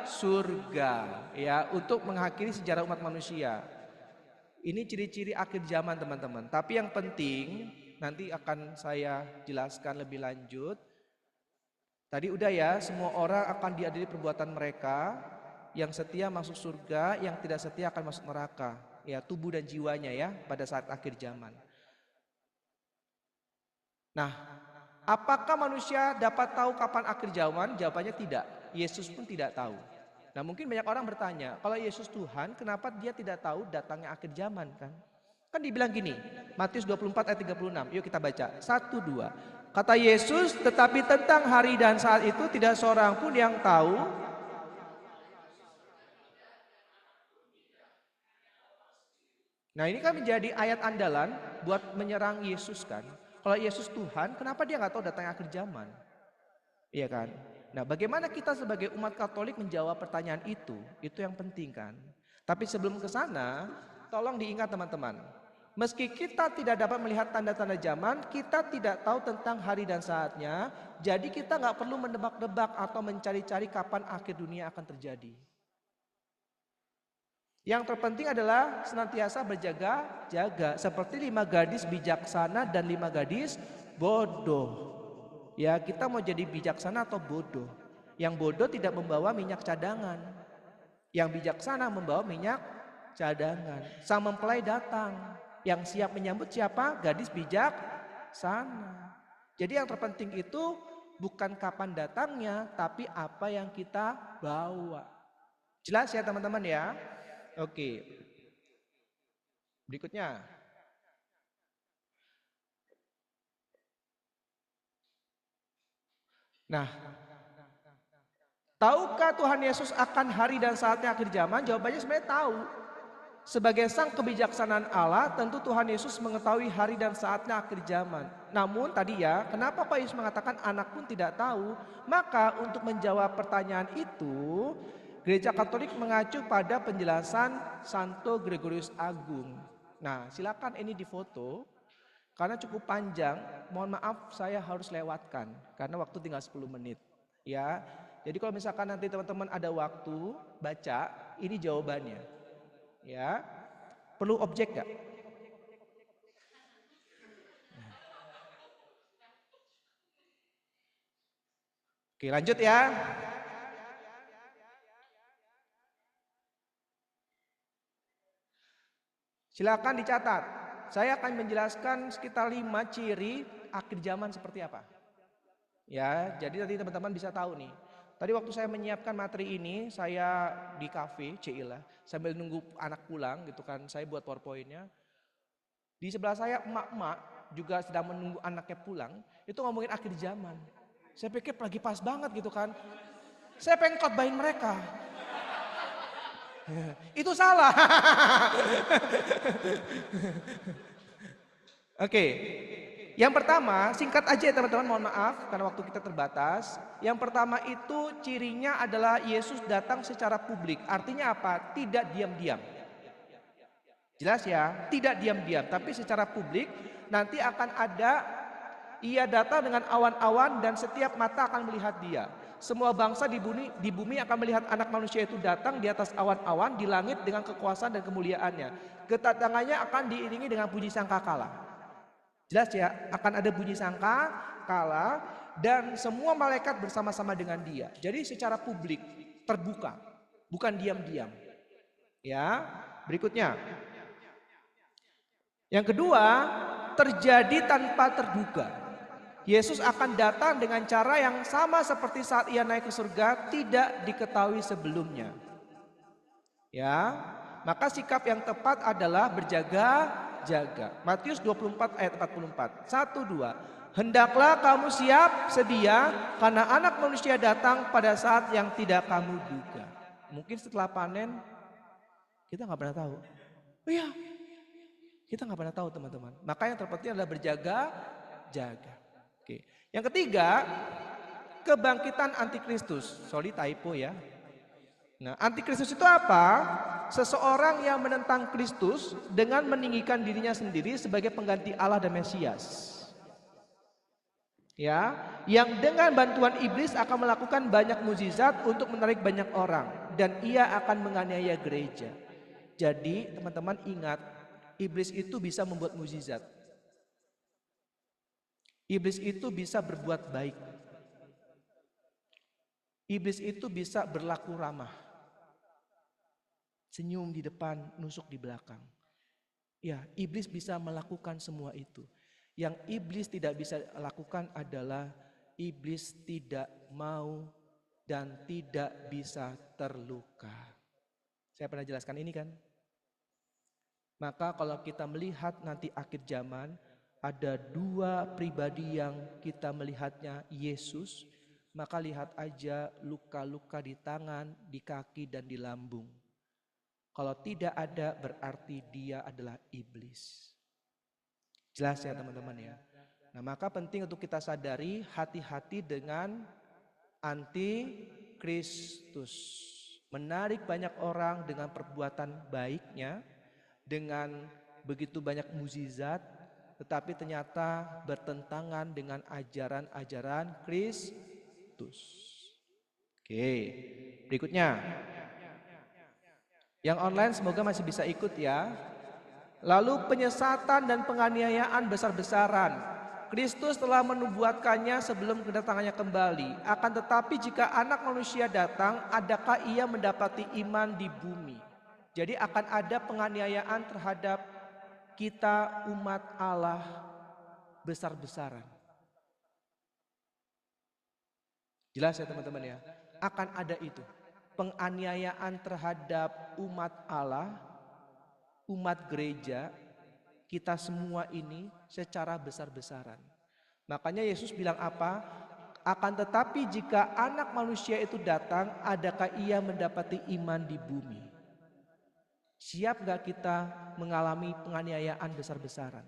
surga ya, untuk mengakhiri sejarah umat manusia. Ini ciri-ciri akhir zaman teman-teman. Tapi yang penting nanti akan saya jelaskan lebih lanjut. Tadi udah ya, semua orang akan diadili perbuatan mereka. Yang setia masuk surga, yang tidak setia akan masuk neraka. Ya, tubuh dan jiwanya ya pada saat akhir zaman. Nah, Apakah manusia dapat tahu kapan akhir zaman? Jawabannya tidak. Yesus pun tidak tahu. Nah mungkin banyak orang bertanya, kalau Yesus Tuhan, kenapa dia tidak tahu datangnya akhir zaman kan? Kan dibilang gini, Matius 24 ayat 36, yuk kita baca. 1, 2. Kata Yesus, tetapi tentang hari dan saat itu tidak seorang pun yang tahu. Nah ini kan menjadi ayat andalan buat menyerang Yesus kan. Kalau Yesus Tuhan, kenapa dia nggak tahu datangnya akhir zaman? Iya kan? Nah bagaimana kita sebagai umat Katolik menjawab pertanyaan itu? Itu yang penting kan. Tapi sebelum ke sana, tolong diingat teman-teman. Meski kita tidak dapat melihat tanda-tanda zaman, kita tidak tahu tentang hari dan saatnya. Jadi kita nggak perlu mendebak-debak atau mencari-cari kapan akhir dunia akan terjadi. Yang terpenting adalah senantiasa berjaga-jaga. Seperti 5 gadis bijaksana dan 5 gadis bodoh. Ya kita mau jadi bijaksana atau bodoh. Yang bodoh tidak membawa minyak cadangan. Yang bijaksana membawa minyak cadangan. Sang mempelai datang. Yang siap menyambut siapa? Gadis bijaksana. Jadi yang terpenting itu bukan kapan datangnya, tapi apa yang kita bawa. Jelas ya teman-teman ya? Oke. Berikutnya. Nah, tahukah Tuhan Yesus akan hari dan saatnya akhir zaman? Jawabannya sebenarnya tahu. Sebagai sang kebijaksanaan Allah, tentu Tuhan Yesus mengetahui hari dan saatnya akhir zaman. Namun tadi ya, kenapa Pak Yesus mengatakan anak pun tidak tahu? Maka untuk menjawab pertanyaan itu, Gereja Katolik mengacu pada penjelasan Santo Gregorius Agung. Nah, silakan ini difoto. Karena cukup panjang, mohon maaf saya harus lewatkan. Karena waktu tinggal 10 menit. Ya, jadi kalau misalkan nanti teman-teman ada waktu, baca, ini jawabannya. Ya, perlu objek gak? Oke lanjut ya. Silakan dicatat. Saya akan menjelaskan sekitar 5 ciri akhir zaman seperti apa. Ya, jadi nanti teman-teman bisa tahu nih. Tadi waktu saya menyiapkan materi ini, saya di kafe, Cilah, sambil nunggu anak pulang gitu kan, saya buat PowerPoint-nya. Di sebelah saya emak-emak juga sedang menunggu anaknya pulang, itu ngomongin akhir zaman. Saya pikir lagi pas banget gitu kan. Saya pengen khotbahin mereka. Itu salah. Oke. Yang pertama, singkat aja ya teman-teman, mohon maaf karena waktu kita terbatas. Yang pertama itu cirinya adalah Yesus datang secara publik. Artinya apa? Tidak diam-diam. Jelas ya? Tidak diam-diam, tapi secara publik nanti akan ada ia datang dengan awan-awan dan setiap mata akan melihat dia. Semua bangsa di bumi akan melihat anak manusia itu datang di atas awan-awan di langit dengan kekuasaan dan kemuliaannya. Kedatangannya akan diiringi dengan bunyi sangkakala. Jelas ya, akan ada bunyi sangkakala dan semua malaikat bersama-sama dengan dia. Jadi secara publik, terbuka, bukan diam-diam. Ya, berikutnya. Yang kedua, terjadi tanpa terduga. Yesus akan datang dengan cara yang sama seperti saat ia naik ke surga, tidak diketahui sebelumnya. Ya, maka sikap yang tepat adalah berjaga-jaga. Matius 24 ayat 44. 1, 2. Hendaklah kamu siap sedia karena anak manusia datang pada saat yang tidak kamu duga. Mungkin setelah panen kita nggak pernah tahu. Oh iya, kita nggak pernah tahu teman-teman. Maka yang terpenting adalah berjaga-jaga. Oke. Yang ketiga, kebangkitan antikristus. Sorry typo ya. Nah, antikristus itu apa? Seseorang yang menentang Kristus dengan meninggikan dirinya sendiri sebagai pengganti Allah dan Mesias. Ya, yang dengan bantuan iblis akan melakukan banyak mukjizat untuk menarik banyak orang dan ia akan menganiaya gereja. Jadi, teman-teman ingat, iblis itu bisa membuat mukjizat. Iblis itu bisa berbuat baik. Iblis itu bisa berlaku ramah. Senyum di depan, nusuk di belakang. Ya, iblis bisa melakukan semua itu. Yang iblis tidak bisa lakukan adalah iblis tidak mau dan tidak bisa terluka. Saya pernah jelaskan ini kan? Maka kalau kita melihat nanti akhir zaman, ada dua pribadi yang kita melihatnya Yesus, maka lihat aja luka-luka di tangan, di kaki, dan di lambung. Kalau tidak ada berarti dia adalah iblis. Jelas ya teman-teman ya. Nah maka penting untuk kita sadari, hati-hati dengan anti-Kristus. Menarik banyak orang dengan perbuatan baiknya, dengan begitu banyak mukjizat, tetapi ternyata bertentangan dengan ajaran-ajaran Kristus. Oke, berikutnya. Yang online semoga masih bisa ikut ya. Lalu penyesatan dan penganiayaan besar-besaran. Kristus telah menubuatkannya sebelum kedatangannya kembali. Akan tetapi jika anak manusia datang, adakah ia mendapati iman di bumi? Jadi akan ada penganiayaan terhadap kita umat Allah besar-besaran. Jelas ya teman-teman ya? Akan ada itu. Penganiayaan terhadap umat Allah, umat gereja, kita semua ini secara besar-besaran. Makanya Yesus bilang apa? Akan tetapi jika anak manusia itu datang, adakah ia mendapati iman di bumi? Siap gak kita mengalami penganiayaan besar-besaran?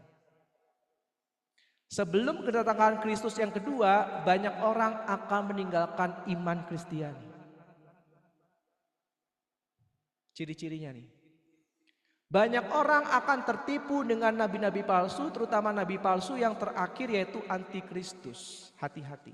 Sebelum kedatangan Kristus yang kedua, banyak orang akan meninggalkan iman Kristiani. Ciri-cirinya nih. Banyak orang akan tertipu dengan nabi-nabi palsu, terutama nabi palsu yang terakhir yaitu antikristus. Hati-hati.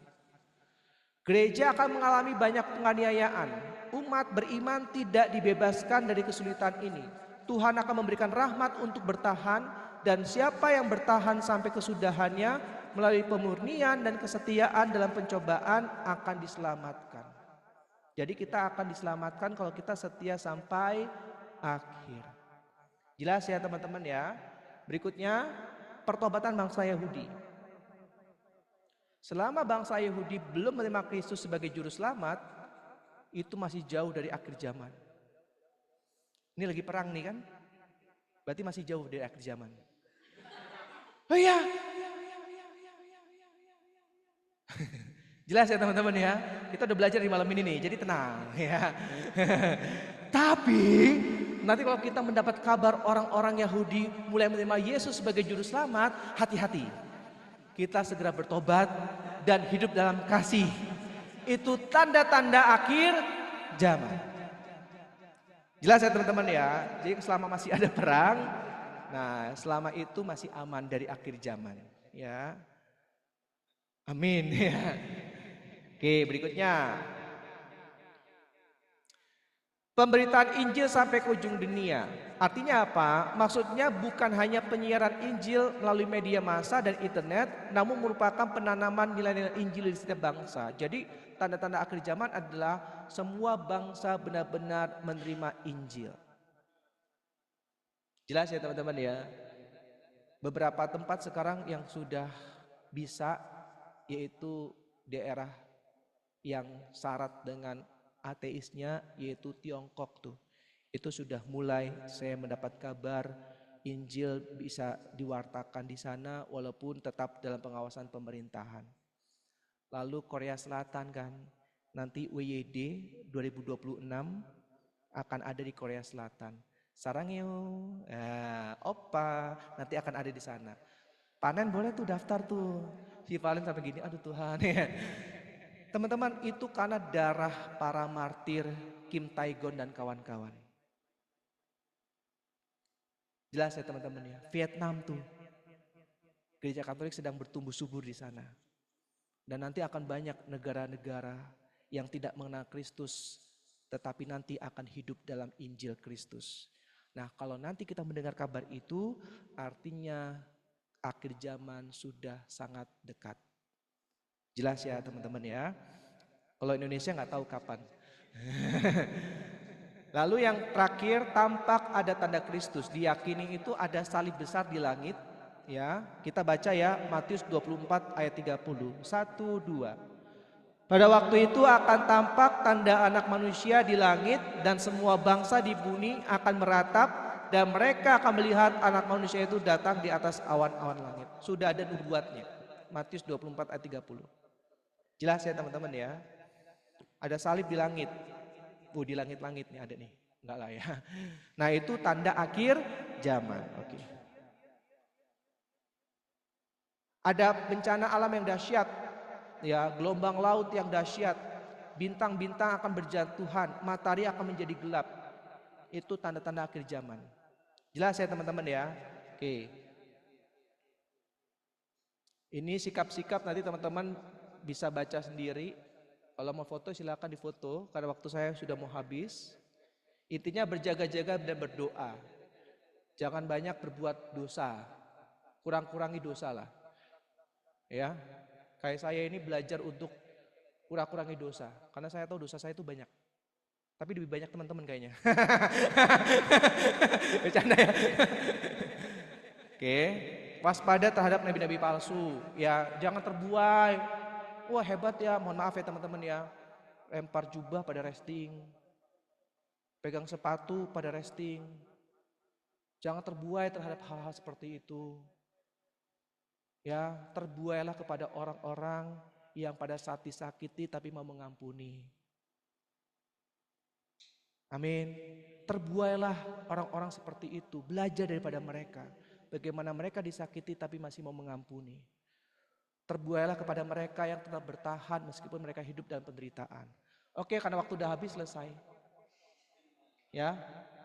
Gereja akan mengalami banyak penganiayaan. Umat beriman tidak dibebaskan dari kesulitan ini. Tuhan akan memberikan rahmat untuk bertahan, dan siapa yang bertahan sampai kesudahannya melalui pemurnian dan kesetiaan dalam pencobaan akan diselamatkan. Jadi kita akan diselamatkan kalau kita setia sampai akhir. Jelas ya teman-teman ya. Berikutnya pertobatan bangsa Yahudi. Selama bangsa Yahudi belum menerima Kristus sebagai juru selamat, itu masih jauh dari akhir zaman. Ini lagi perang nih kan? Berarti masih jauh dari akhir zaman. Oh iya. Jelas ya teman-teman ya. Kita udah belajar di malam ini nih, jadi tenang ya. Tapi nanti kalau kita mendapat kabar orang-orang Yahudi mulai menerima Yesus sebagai juru selamat, hati-hati. Kita segera bertobat dan hidup dalam kasih. Itu tanda-tanda akhir zaman. Jelas ya teman-teman ya. Jadi selama masih ada perang, nah selama itu masih aman dari akhir zaman. Ya, amin ya. Oke, berikutnya. Pemberitaan Injil sampai ke ujung dunia. Artinya apa? Maksudnya bukan hanya penyiaran Injil melalui media massa dan internet, namun merupakan penanaman nilai-nilai Injil di setiap bangsa. Jadi tanda-tanda akhir zaman adalah semua bangsa benar-benar menerima Injil. Jelas ya teman-teman ya. Beberapa tempat sekarang yang sudah bisa, yaitu daerah yang syarat dengan ateisnya, yaitu Tiongkok tuh. Itu sudah mulai saya mendapat kabar Injil bisa diwartakan di sana walaupun tetap dalam pengawasan pemerintahan. Lalu Korea Selatan kan, nanti WYD 2026 akan ada di Korea Selatan. Sarangyo, opa, nanti akan ada di sana. Panen boleh tuh daftar tuh. Si Valen sampai gini, aduh Tuhan ya. Teman-teman, itu karena darah para martir Kim Tae-gon dan kawan-kawan. Jelas ya teman-teman ya. Vietnam tuh, gereja Katolik sedang bertumbuh subur di sana. Dan nanti akan banyak negara-negara yang tidak mengenal Kristus, tetapi nanti akan hidup dalam Injil Kristus. Nah, kalau nanti kita mendengar kabar itu, artinya akhir zaman sudah sangat dekat. Jelas ya teman-teman ya. Kalau Indonesia nggak tahu kapan. Lalu yang terakhir, tampak ada tanda Kristus. Diyakini itu ada salib besar di langit. Ya, kita baca ya Matius 24 ayat 30. 1, 2. Pada waktu itu akan tampak tanda anak manusia di langit dan semua bangsa di bumi akan meratap dan mereka akan melihat anak manusia itu datang di atas awan-awan langit. Sudah ada nubuatnya. Matius 24 ayat 30. Jelas ya teman-teman ya. Ada salib di langit. Di langit-langit nih ada nih. Enggak lah ya. Nah, itu tanda akhir zaman. Oke. Ada bencana alam yang dahsyat. Ya, gelombang laut yang dahsyat. Bintang-bintang akan berjatuhan, matahari akan menjadi gelap. Itu tanda-tanda akhir zaman. Jelas ya teman-teman ya. Oke. Ini sikap-sikap nanti teman-teman bisa baca sendiri. Kalau mau foto silakan difoto karena waktu saya sudah mau habis. Intinya berjaga-jaga dan berdoa. Jangan banyak berbuat dosa. Kurang-kurangi dosa lah. Ya. Kayak saya ini belajar untuk kurang-kurangi dosa. Karena saya tahu dosa saya itu banyak. Tapi lebih banyak teman-teman kayaknya. Bercanda ya. Oke. Waspada terhadap nabi-nabi palsu. Ya, jangan terbuai. Wah, hebat ya. Mohon maaf ya teman-teman ya. Lempar jubah pada resting. Pegang sepatu pada resting. Jangan terbuai terhadap hal-hal seperti itu. Ya, terbuailah kepada orang-orang yang pada saat disakiti tapi mau mengampuni. Amin. Terbuailah orang-orang seperti itu. Belajar daripada mereka. Bagaimana mereka disakiti tapi masih mau mengampuni. Terbuailah kepada mereka yang tetap bertahan meskipun mereka hidup dalam penderitaan. Oke, karena waktu udah habis selesai. Ya,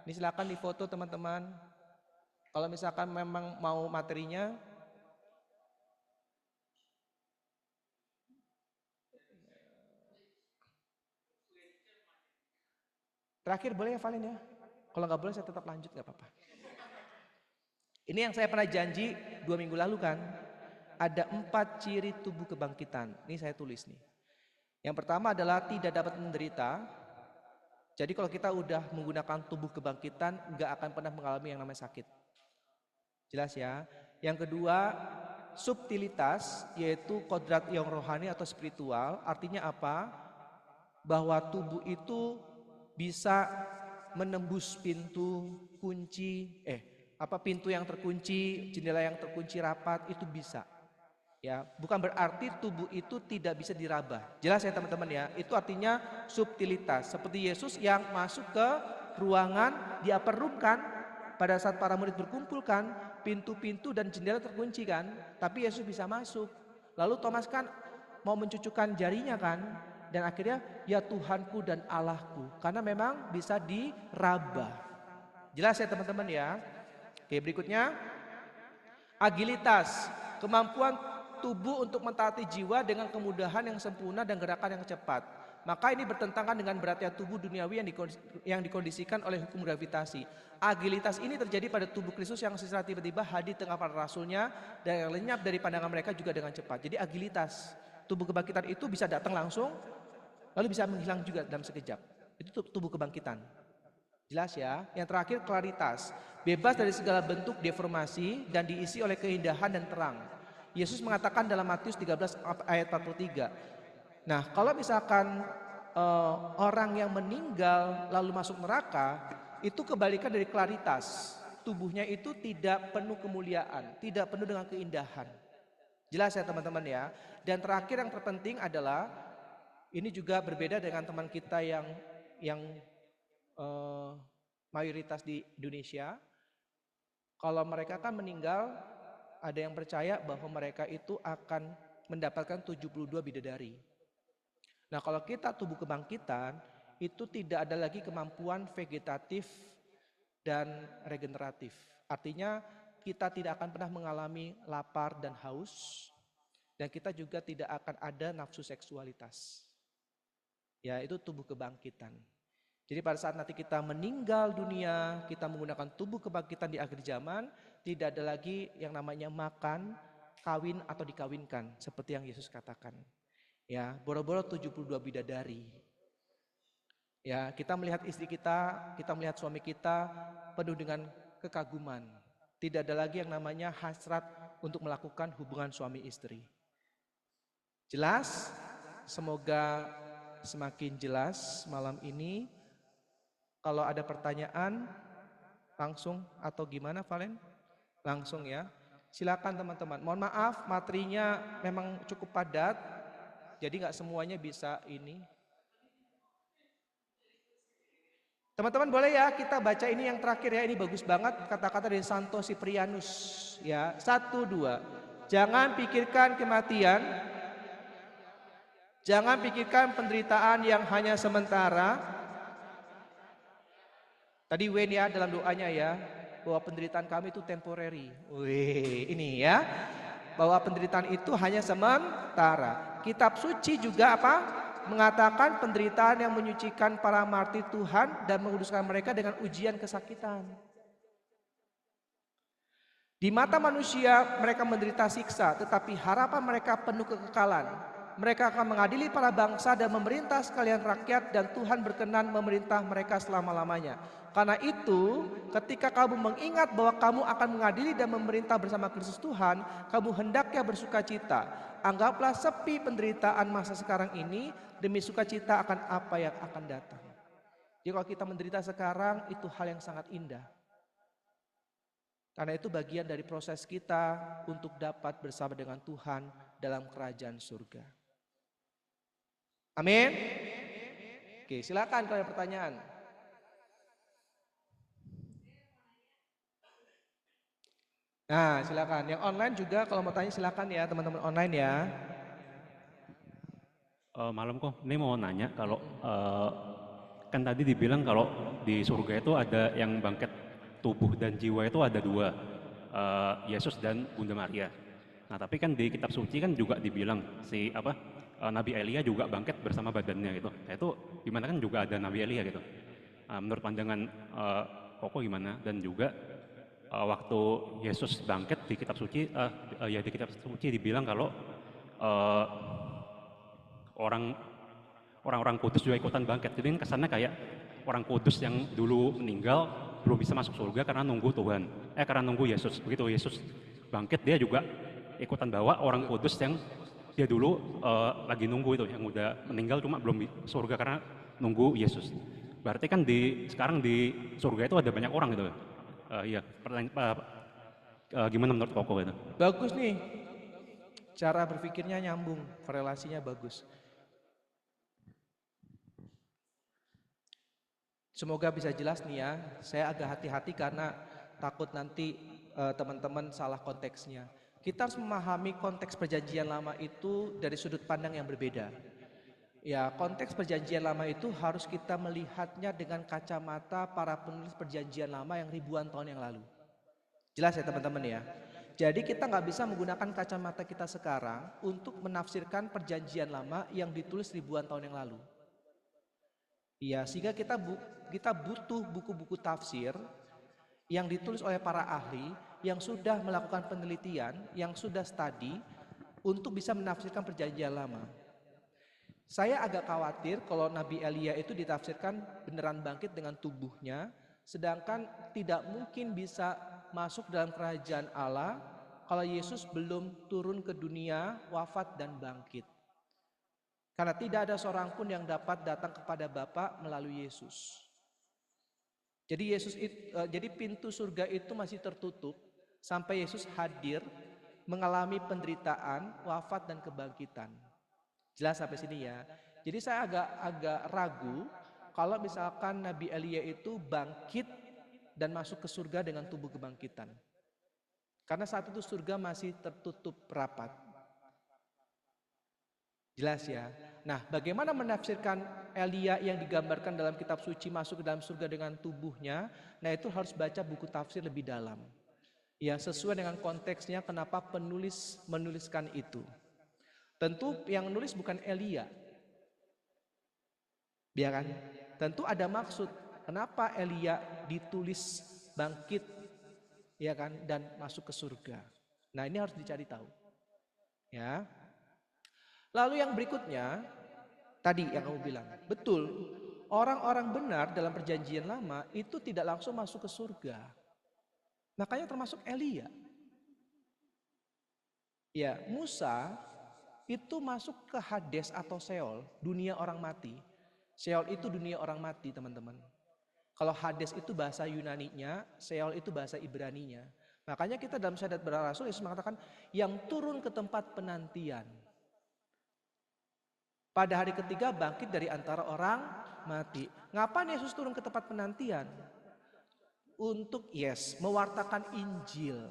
ini silakan difoto teman-teman. Kalau misalkan memang mau materinya, terakhir boleh ya Valen ya. Kalau nggak boleh saya tetap lanjut nggak apa-apa. Ini yang saya pernah janji 2 minggu lalu kan. Ada 4 ciri tubuh kebangkitan. Ini saya tulis nih. Yang pertama adalah tidak dapat menderita. Jadi kalau kita udah menggunakan tubuh kebangkitan, nggak akan pernah mengalami yang namanya sakit. Jelas ya. Yang kedua, subtilitas, yaitu kodrat yang rohani atau spiritual. Artinya apa? Bahwa tubuh itu bisa menembus pintu kunci, pintu yang terkunci, jendela yang terkunci rapat, itu bisa. Ya, bukan berarti tubuh itu tidak bisa diraba. Jelas ya teman-teman ya. Itu artinya subtilitas. Seperti Yesus yang masuk ke ruangan di upper room kan, pada saat para murid berkumpul kan, pintu-pintu dan jendela terkunci kan, tapi Yesus bisa masuk. Lalu Thomas kan mau mencucukkan jarinya kan, dan akhirnya ya Tuhanku dan Allahku, karena memang bisa diraba. Jelas ya teman-teman ya. Oke, berikutnya agilitas, kemampuan tubuh untuk mentaati jiwa dengan kemudahan yang sempurna dan gerakan yang cepat. Maka ini bertentangan dengan beratnya tubuh duniawi yang dikondisikan oleh hukum gravitasi. Agilitas ini terjadi pada tubuh Kristus yang secara tiba-tiba hadir tengah para rasulnya dan yang lenyap dari pandangan mereka juga dengan cepat. Jadi agilitas, tubuh kebangkitan itu bisa datang langsung, lalu bisa menghilang juga dalam sekejap. Itu tubuh kebangkitan. Jelas ya. Yang terakhir klaritas, bebas dari segala bentuk deformasi dan diisi oleh keindahan dan terang. Yesus mengatakan dalam Matius 13 ayat 43. Nah, kalau misalkan orang yang meninggal lalu masuk neraka, itu kebalikan dari klaritas. Tubuhnya itu tidak penuh kemuliaan, tidak penuh dengan keindahan. Jelas ya teman-teman ya. Dan terakhir yang terpenting adalah ini juga berbeda dengan teman kita yang mayoritas di Indonesia. Kalau mereka kan meninggal, ada yang percaya bahwa mereka itu akan mendapatkan 72 bidadari. Nah, kalau kita tubuh kebangkitan, itu tidak ada lagi kemampuan vegetatif dan regeneratif. Artinya kita tidak akan pernah mengalami lapar dan haus, dan kita juga tidak akan ada nafsu seksualitas. Ya, itu tubuh kebangkitan. Jadi pada saat nanti kita meninggal dunia, kita menggunakan tubuh kebangkitan di akhir zaman, tidak ada lagi yang namanya makan, kawin atau dikawinkan seperti yang Yesus katakan. Ya, boro-boro 72 bidadari. Ya, kita melihat istri kita melihat suami kita penuh dengan kekaguman. Tidak ada lagi yang namanya hasrat untuk melakukan hubungan suami istri. Jelas? Semoga semakin jelas malam ini. Kalau ada pertanyaan langsung atau gimana Valen? Langsung ya. Silakan teman-teman. Mohon maaf materinya memang cukup padat. Jadi nggak semuanya bisa ini. Teman-teman boleh ya kita baca ini yang terakhir ya. Ini bagus banget kata-kata dari Santo Siprianus ya. 1, 2. Jangan pikirkan kematian. Jangan pikirkan penderitaan yang hanya sementara. Tadi Wayne ya dalam doanya ya, bahwa penderitaan kami itu temporary. Wih, ini ya. Bahwa penderitaan itu hanya sementara. Kitab suci juga apa? Mengatakan penderitaan yang menyucikan para martir Tuhan dan menguduskan mereka dengan ujian kesakitan. Di mata manusia mereka menderita siksa, tetapi harapan mereka penuh kekekalan. Mereka akan mengadili para bangsa dan memerintah sekalian rakyat, dan Tuhan berkenan memerintah mereka selama-lamanya. Karena itu, ketika kamu mengingat bahwa kamu akan mengadili dan memerintah bersama Kristus Tuhan, kamu hendaknya bersukacita. Anggaplah sepi penderitaan masa sekarang ini demi sukacita akan apa yang akan datang. Jadi kalau kita menderita sekarang, itu hal yang sangat indah. Karena itu bagian dari proses kita untuk dapat bersama dengan Tuhan dalam kerajaan surga. Amin. Oke, silakan kalau ada pertanyaan. Nah, silakan. Yang online juga kalau mau tanya silakan ya teman-teman online ya. Malam kok, ini mau nanya kalau kan tadi dibilang kalau di surga itu ada yang bangkit tubuh dan jiwa itu ada dua, Yesus dan Bunda Maria. Nah tapi kan di kitab suci kan juga dibilang si Nabi Elia juga bangkit bersama badannya gitu. Nah itu gimana kan juga ada Nabi Elia gitu. Menurut pandangan Koko gimana? Dan juga waktu Yesus bangkit di kitab suci, ya di kitab suci dibilang kalau orang-orang kudus juga ikutan bangkit. Jadi kesannya kayak orang kudus yang dulu meninggal belum bisa masuk surga karena nunggu Tuhan, karena nunggu Yesus. Begitu Yesus bangkit dia juga ikutan bawa orang kudus yang dia dulu lagi nunggu itu, yang udah meninggal cuma belum surga karena nunggu Yesus. Berarti kan sekarang di surga itu ada banyak orang gitu. Iya, gimana menurut Koko itu? Bagus nih. Cara berpikirnya nyambung, korelasinya bagus. Semoga bisa jelas nih ya. Saya agak hati-hati karena takut nanti teman-teman salah konteksnya. Kita harus memahami konteks perjanjian lama itu dari sudut pandang yang berbeda. Ya, konteks perjanjian lama itu harus kita melihatnya dengan kacamata para penulis perjanjian lama yang ribuan tahun yang lalu. Jelas ya teman-teman ya. Jadi kita nggak bisa menggunakan kacamata kita sekarang untuk menafsirkan perjanjian lama yang ditulis ribuan tahun yang lalu. Ya, sehingga kita butuh buku-buku tafsir yang ditulis oleh para ahli yang sudah melakukan penelitian, yang sudah studi untuk bisa menafsirkan perjanjian lama. Saya agak khawatir kalau Nabi Elia itu ditafsirkan beneran bangkit dengan tubuhnya, sedangkan tidak mungkin bisa masuk dalam kerajaan Allah kalau Yesus belum turun ke dunia, wafat dan bangkit. Karena tidak ada seorang pun yang dapat datang kepada Bapa melalui Yesus. Jadi pintu surga itu masih tertutup sampai Yesus hadir, mengalami penderitaan, wafat dan kebangkitan. Jelas sampai sini ya. Jadi saya agak ragu kalau misalkan Nabi Elia itu bangkit dan masuk ke surga dengan tubuh kebangkitan. Karena saat itu surga masih tertutup rapat. Jelas ya. Nah, bagaimana menafsirkan Elia yang digambarkan dalam kitab suci masuk ke dalam surga dengan tubuhnya? Nah, itu harus baca buku tafsir lebih dalam. Ya, sesuai dengan konteksnya kenapa penulis menuliskan itu. Tentu yang nulis bukan Elia. Ya kan? Tentu ada maksud kenapa Elia ditulis bangkit ya kan dan masuk ke surga. Nah, ini harus dicari tahu. Ya. Lalu yang berikutnya tadi yang kamu bilang, betul. Orang-orang benar dalam perjanjian lama itu tidak langsung masuk ke surga. Makanya termasuk Elia. Ya, Musa itu masuk ke Hades atau Sheol, dunia orang mati. Sheol itu dunia orang mati, teman-teman. Kalau Hades itu bahasa Yunaninya, Sheol itu bahasa Ibraninya. Makanya kita dalam Syahadat Para Rasul Yesus mengatakan yang turun ke tempat penantian. Pada hari ketiga bangkit dari antara orang mati. Ngapain Yesus turun ke tempat penantian? Untuk mewartakan Injil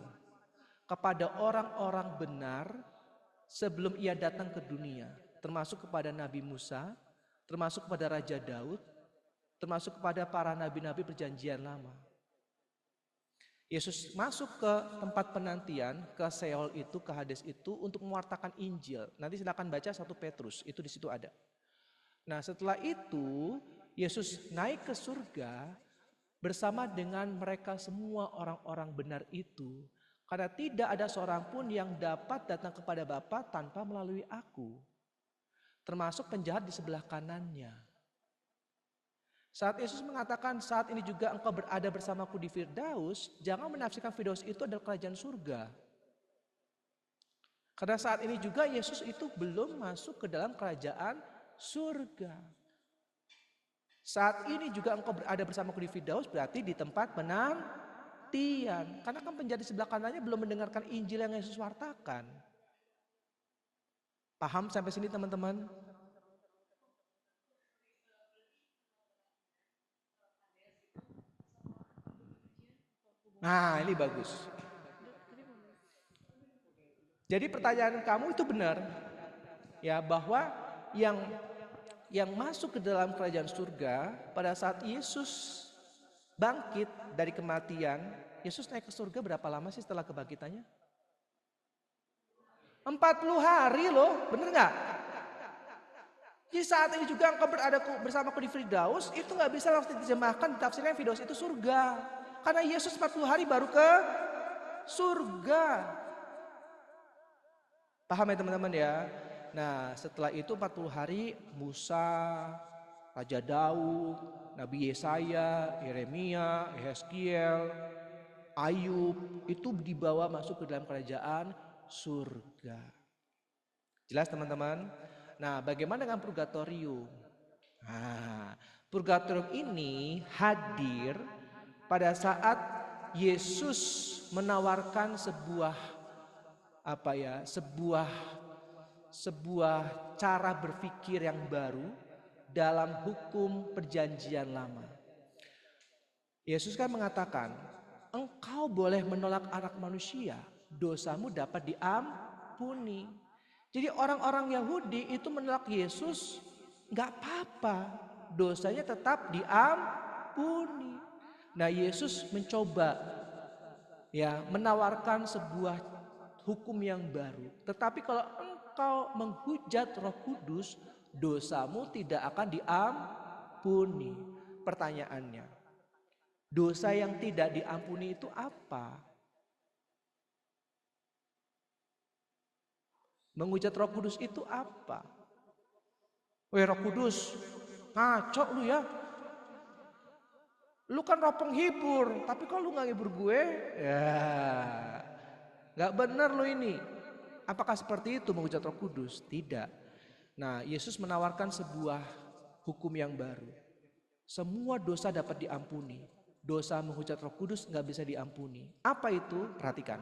kepada orang-orang benar sebelum ia datang ke dunia. Termasuk kepada Nabi Musa, termasuk kepada Raja Daud, termasuk kepada para nabi-nabi perjanjian lama. Yesus masuk ke tempat penantian, ke Sheol itu, ke Hades itu untuk mewartakan Injil. Nanti silakan baca 1 Petrus, itu di situ ada. Nah, setelah itu Yesus naik ke surga bersama dengan mereka semua orang-orang benar itu. Karena tidak ada seorang pun yang dapat datang kepada Bapa tanpa melalui aku. Termasuk penjahat di sebelah kanannya. Saat Yesus mengatakan saat ini juga engkau berada bersamaku di Firdaus, jangan menafsirkan Firdaus itu adalah kerajaan surga. Karena saat ini juga Yesus itu belum masuk ke dalam kerajaan surga. Saat ini juga engkau berada bersamaku di Firdaus berarti di tempat penantian. Karena kan penjahat di sebelah kanannya belum mendengarkan Injil yang Yesus wartakan. Paham sampai sini teman-teman? Nah, ini bagus. Jadi pertanyaan kamu itu benar. Ya, bahwa yang masuk ke dalam kerajaan surga pada saat Yesus bangkit dari kematian, Yesus naik ke surga berapa lama sih setelah kebangkitannya? 40 hari loh, bener nggak? Jadi saat ini juga engkau berada bersamaku di Firdaus, itu nggak bisa langsung diterjemahkan, ditafsirkan Firdaus itu surga. Karena Yesus 40 hari baru ke surga. Paham ya teman-teman ya? Nah setelah itu 40 hari Musa, Raja Daud, Nabi Yesaya, Yeremia, Yeskiel, Ayub itu dibawa masuk ke dalam kerajaan surga. Jelas teman-teman? Nah bagaimana dengan purgatorium? Nah, purgatorium ini hadir pada saat Yesus menawarkan sebuah cara berpikir yang baru dalam hukum perjanjian lama. Yesus kan mengatakan, engkau boleh menolak anak manusia, dosamu dapat diampuni. Jadi orang-orang Yahudi itu menolak Yesus, nggak apa-apa, dosanya tetap diampuni. Nah Yesus mencoba menawarkan sebuah hukum yang baru. Tetapi kalau engkau menghujat Roh Kudus, dosamu tidak akan diampuni. Pertanyaannya, dosa yang tidak diampuni itu apa? Menghujat Roh Kudus itu apa? Weh Roh Kudus, ngaco lu ya. Lu kan roh penghibur, tapi kalau lu gak ngibur gue, ya gak bener lu ini. Apakah seperti itu menghujat Roh Kudus? Tidak. Nah Yesus menawarkan sebuah hukum yang baru. Semua dosa dapat diampuni. Dosa menghujat Roh Kudus gak bisa diampuni. Apa itu? Perhatikan.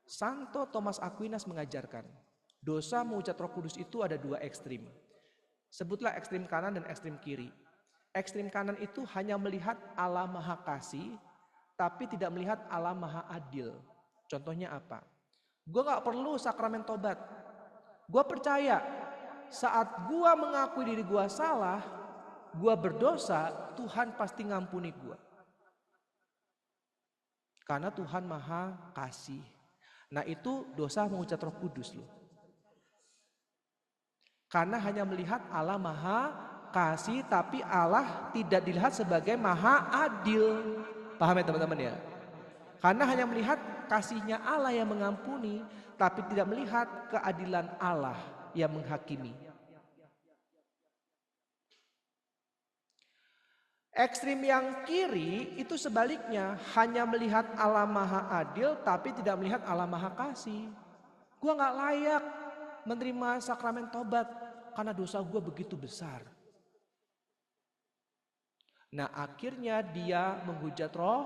Santo Thomas Aquinas mengajarkan, dosa menghujat Roh Kudus itu ada dua ekstrim. Sebutlah ekstrim kanan dan ekstrim kiri. Ekstrim kanan itu hanya melihat Allah Maha Kasih, tapi tidak melihat Allah Maha Adil. Contohnya apa? Gue gak perlu sakramen tobat. Gue percaya saat gue mengakui diri gue salah, gue berdosa, Tuhan pasti ngampuni gue. Karena Tuhan Maha Kasih. Nah itu dosa menghujat Roh Kudus loh. Karena hanya melihat Allah Maha Kasih, tapi Allah tidak dilihat sebagai Maha Adil. Paham ya teman-teman ya? Karena hanya melihat kasihnya Allah yang mengampuni, tapi tidak melihat keadilan Allah yang menghakimi. Ekstrim yang kiri itu sebaliknya, hanya melihat Allah Maha Adil, tapi tidak melihat Allah Maha Kasih. Gue gak layak menerima sakramen tobat karena dosa gue begitu besar. Nah akhirnya dia menghujat Roh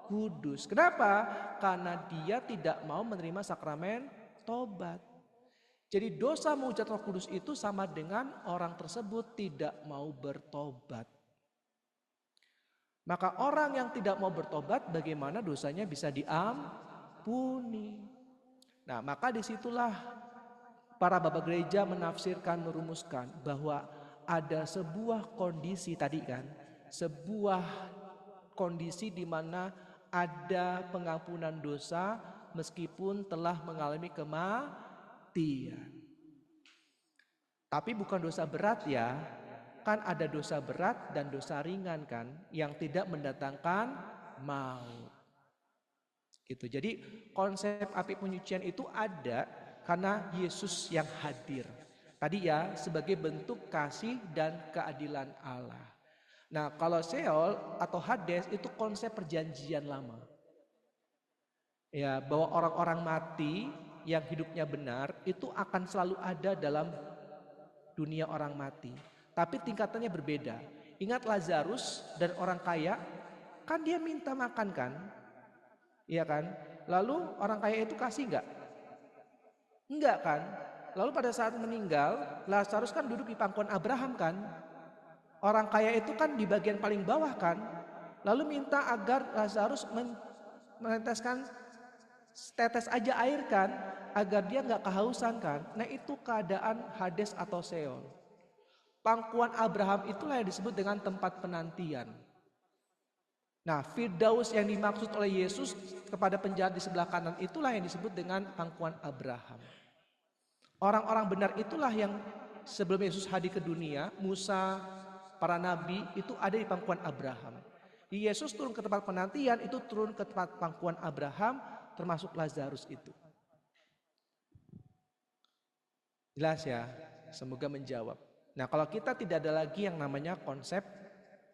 Kudus. Kenapa? Karena dia tidak mau menerima sakramen tobat. Jadi dosa menghujat Roh Kudus itu sama dengan orang tersebut tidak mau bertobat. Maka orang yang tidak mau bertobat, bagaimana dosanya bisa diampuni? Nah, maka disitulah para bapak gereja menafsirkan, merumuskan bahwa ada sebuah kondisi tadi kan, sebuah kondisi di mana ada pengampunan dosa meskipun telah mengalami kematian. Tapi bukan dosa berat ya. Kan ada dosa berat dan dosa ringan kan yang tidak mendatangkan maut. Gitu. Jadi konsep api penyucian itu ada karena Yesus yang hadir. Tadi ya sebagai bentuk kasih dan keadilan Allah. Nah kalau Sheol atau Hades itu konsep perjanjian lama. Ya bahwa orang-orang mati yang hidupnya benar itu akan selalu ada dalam dunia orang mati. Tapi tingkatannya berbeda. Ingat Lazarus dan orang kaya, kan dia minta makan kan? Iya kan? Lalu orang kaya itu kasih enggak? Enggak kan? Lalu pada saat meninggal, Lazarus kan duduk di pangkuan Abraham kan? Orang kaya itu kan di bagian paling bawah kan? Lalu minta agar Lazarus meneteskan tetes aja air kan? Agar dia enggak kehausan kan? Nah itu keadaan Hades atau Sheol. Pangkuan Abraham itulah yang disebut dengan tempat penantian. Nah, Firdaus yang dimaksud oleh Yesus kepada penjahat di sebelah kanan itulah yang disebut dengan pangkuan Abraham. Orang-orang benar itulah yang sebelum Yesus hadir ke dunia, Musa, para nabi itu ada di pangkuan Abraham. Yesus turun ke tempat penantian itu turun ke tempat pangkuan Abraham termasuk Lazarus itu. Jelas ya? Semoga menjawab. Nah kalau kita tidak ada lagi yang namanya konsep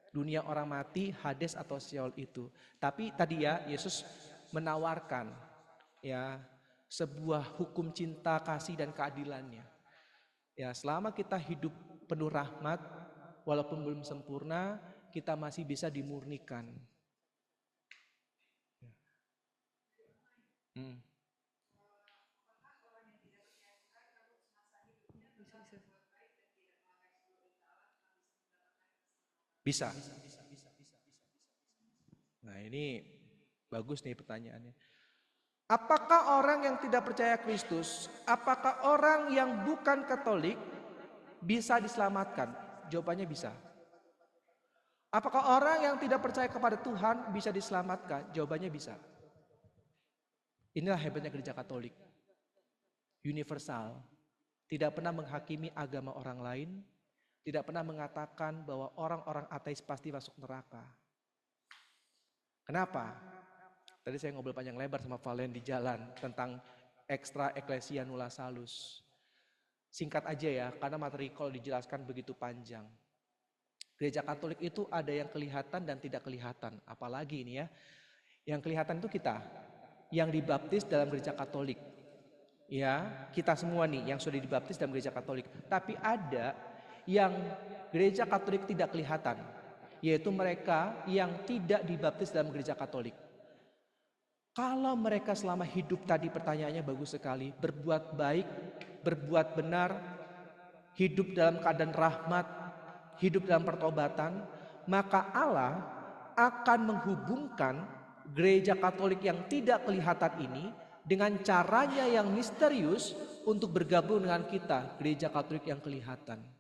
dunia orang mati, Hades atau Sheol itu. Tapi tadi ya Yesus menawarkan ya sebuah hukum cinta, kasih dan keadilannya. Ya selama kita hidup penuh rahmat, walaupun belum sempurna, kita masih bisa dimurnikan. Bisa. Nah ini bagus nih pertanyaannya. Apakah orang yang tidak percaya Kristus, apakah orang yang bukan Katolik bisa diselamatkan? Jawabannya bisa. Apakah orang yang tidak percaya kepada Tuhan bisa diselamatkan? Jawabannya bisa. Inilah hebatnya gereja Katolik. Universal. Tidak pernah menghakimi agama orang lain. Tidak pernah mengatakan bahwa orang-orang ateis pasti masuk neraka. Kenapa? Tadi saya ngobrol panjang lebar sama Valen di jalan tentang extra ecclesia nulla salus. Singkat aja ya, karena materi kalau dijelaskan begitu panjang. Gereja Katolik itu ada yang kelihatan dan tidak kelihatan. Apalagi ini ya, yang kelihatan itu kita, yang dibaptis dalam gereja Katolik. Ya, kita semua nih yang sudah dibaptis dalam gereja Katolik. Tapi ada yang gereja Katolik tidak kelihatan, yaitu mereka yang tidak dibaptis dalam gereja Katolik. Kalau mereka selama hidup tadi pertanyaannya bagus sekali, berbuat baik, berbuat benar, hidup dalam keadaan rahmat, hidup dalam pertobatan, maka Allah akan menghubungkan gereja Katolik yang tidak kelihatan ini dengan caranya yang misterius untuk bergabung dengan kita, gereja Katolik yang kelihatan.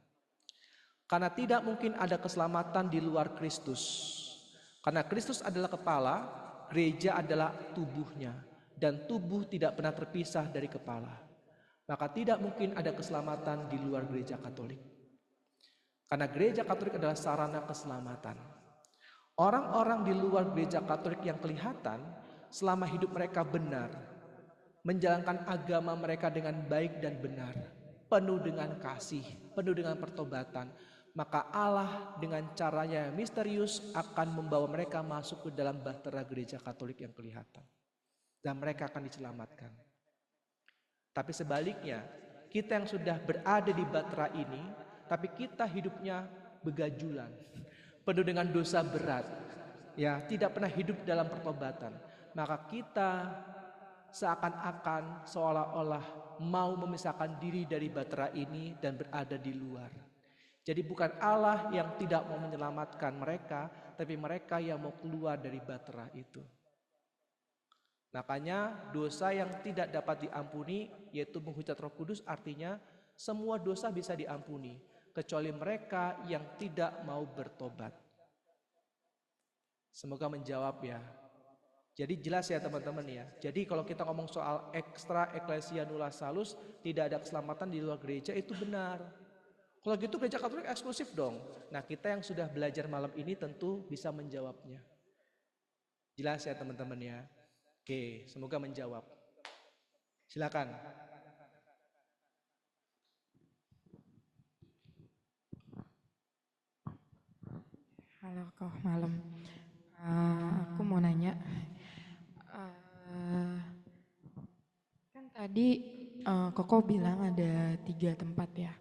Karena tidak mungkin ada keselamatan di luar Kristus. Karena Kristus adalah kepala, gereja adalah tubuhnya. Dan tubuh tidak pernah terpisah dari kepala. Maka tidak mungkin ada keselamatan di luar gereja Katolik. Karena gereja Katolik adalah sarana keselamatan. Orang-orang di luar gereja Katolik yang kelihatan, selama hidup mereka benar, menjalankan agama mereka dengan baik dan benar, penuh dengan kasih, penuh dengan pertobatan, maka Allah dengan caranya yang misterius akan membawa mereka masuk ke dalam bahtera gereja Katolik yang kelihatan. Dan mereka akan diselamatkan. Tapi sebaliknya, kita yang sudah berada di batra ini, tapi kita hidupnya begajulan, penuh dengan dosa berat, ya, tidak pernah hidup dalam pertobatan. Maka kita seakan-akan seolah-olah mau memisahkan diri dari batra ini dan berada di luar. Jadi bukan Allah yang tidak mau menyelamatkan mereka, tapi mereka yang mau keluar dari batra itu. Makanya dosa yang tidak dapat diampuni, yaitu menghujat Roh Kudus, artinya semua dosa bisa diampuni, kecuali mereka yang tidak mau bertobat. Semoga menjawab ya. Jadi jelas ya teman-teman ya. Jadi kalau kita ngomong soal extra ecclesia nulla salus, tidak ada keselamatan di luar gereja, itu benar. Kalau gitu gereja Katolik eksklusif dong. Nah, kita yang sudah belajar malam ini tentu bisa menjawabnya. Jelas ya teman-teman ya. Oke, semoga menjawab. Silakan. Halo kok malam. Aku mau nanya, eh, kan tadi Koko bilang ada 3 tempat ya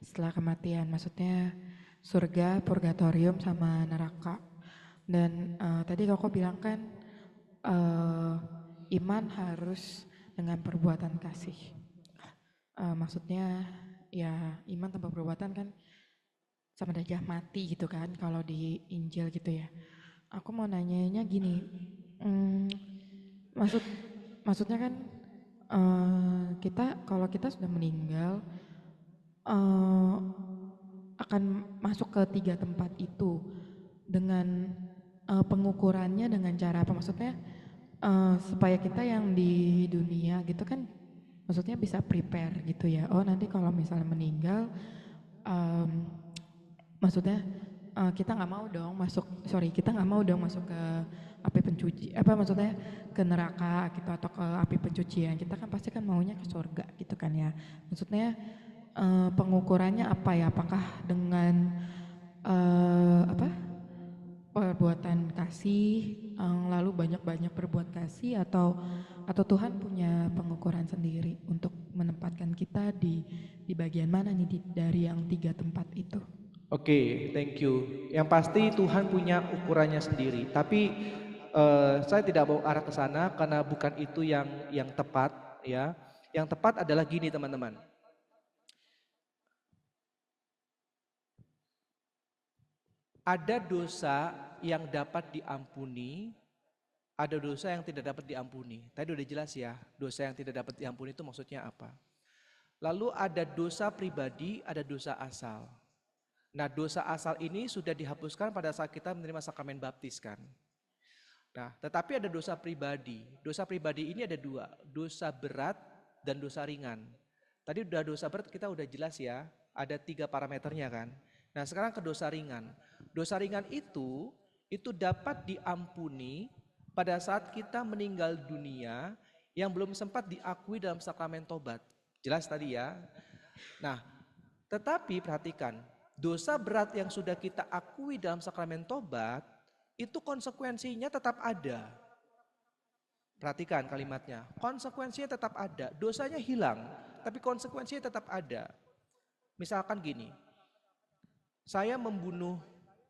setelah kematian, maksudnya surga, purgatorium, sama neraka. Dan tadi Koko bilang kan iman harus dengan perbuatan kasih. Maksudnya ya iman tanpa perbuatan kan sama aja mati gitu kan kalau di Injil gitu ya. Aku mau nanyanya gini, maksudnya kan kita kalau kita sudah meninggal eh, akan masuk ke 3 tempat itu dengan pengukurannya dengan cara apa? Maksudnya supaya kita yang di dunia gitu kan, maksudnya bisa prepare gitu ya. Oh nanti kalau misalnya meninggal, em, maksudnya kita nggak mau dong kita nggak mau dong masuk ke api pencuci, apa maksudnya ke neraka gitu atau ke api pencucian. Kita kan pasti kan maunya ke surga gitu kan ya. Maksudnya pengukurannya apa ya? Apakah dengan apa perbuatan kasih, lalu banyak-banyak berbuat kasih, atau Tuhan punya pengukuran sendiri untuk menempatkan kita di bagian mana nih dari yang 3 tempat itu? Oke, thank you. Yang pasti Tuhan punya ukurannya sendiri. Tapi saya tidak mau arah ke sana karena bukan itu yang tepat, ya. Yang tepat adalah gini teman-teman. Ada dosa yang dapat diampuni, ada dosa yang tidak dapat diampuni. Tadi udah jelas ya, dosa yang tidak dapat diampuni itu maksudnya apa. Lalu ada dosa pribadi, ada dosa asal. Nah, dosa asal ini sudah dihapuskan pada saat kita menerima sakramen baptis kan. Nah, tetapi ada dosa pribadi. Dosa pribadi ini ada 2, dosa berat dan dosa ringan. Tadi udah dosa berat kita udah jelas ya, ada 3 parameternya kan. Nah, sekarang ke dosa ringan. Dosa ringan itu dapat diampuni pada saat kita meninggal dunia yang belum sempat diakui dalam sakramen tobat. Jelas tadi ya. Nah, tetapi perhatikan, dosa berat yang sudah kita akui dalam sakramen tobat, itu konsekuensinya tetap ada. Perhatikan kalimatnya, konsekuensinya tetap ada, dosanya hilang, tapi konsekuensinya tetap ada. Misalkan gini, saya membunuh,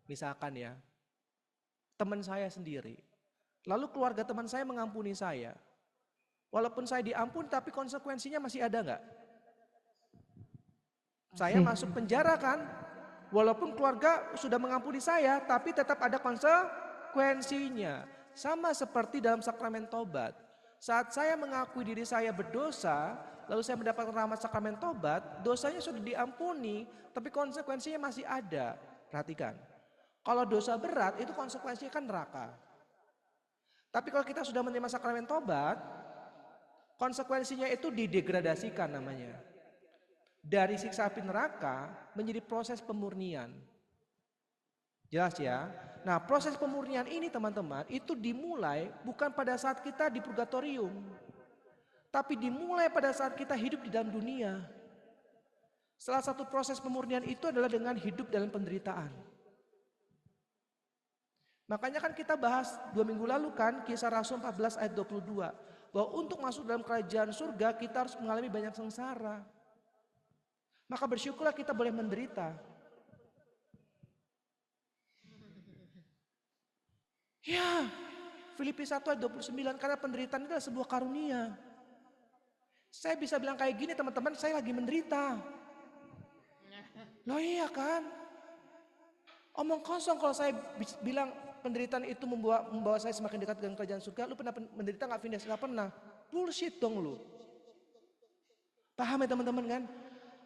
misalkan ya, teman saya sendiri. Lalu keluarga teman saya mengampuni saya. Walaupun saya diampuni, tapi konsekuensinya masih ada nggak? Saya masuk penjara kan? Walaupun keluarga sudah mengampuni saya, tapi tetap ada konsekuensinya. Sama seperti dalam sakramen tobat. Saat saya mengakui diri saya berdosa, lalu saya mendapatkan rahmat sakramen tobat, dosanya sudah diampuni, tapi konsekuensinya masih ada. Perhatikan, kalau dosa berat itu konsekuensinya kan neraka. Tapi kalau kita sudah menerima sakramen tobat, konsekuensinya itu didegradasikan namanya. Dari siksa api neraka menjadi proses pemurnian. Jelas ya? Nah, proses pemurnian ini teman-teman itu dimulai bukan pada saat kita di purgatorium, tapi dimulai pada saat kita hidup di dalam dunia. Salah satu proses pemurnian itu adalah dengan hidup dalam penderitaan. Makanya kan kita bahas 2 minggu lalu kan Kisah Rasul 14 ayat 22. bahwa untuk masuk dalam kerajaan surga kita harus mengalami banyak sengsara. Maka bersyukurlah kita boleh menderita. Ya, Filipi 1 ayat 29, karena penderitaan itu adalah sebuah karunia. Saya bisa bilang kayak gini teman-teman, saya lagi menderita. Loh iya kan? Omong kosong kalau saya bilang penderitaan itu membawa saya semakin dekat dengan kerajaan surga. Lu pernah menderita gak Vindes? Gak pernah. Bullshit dong lu. Paham ya teman-teman kan?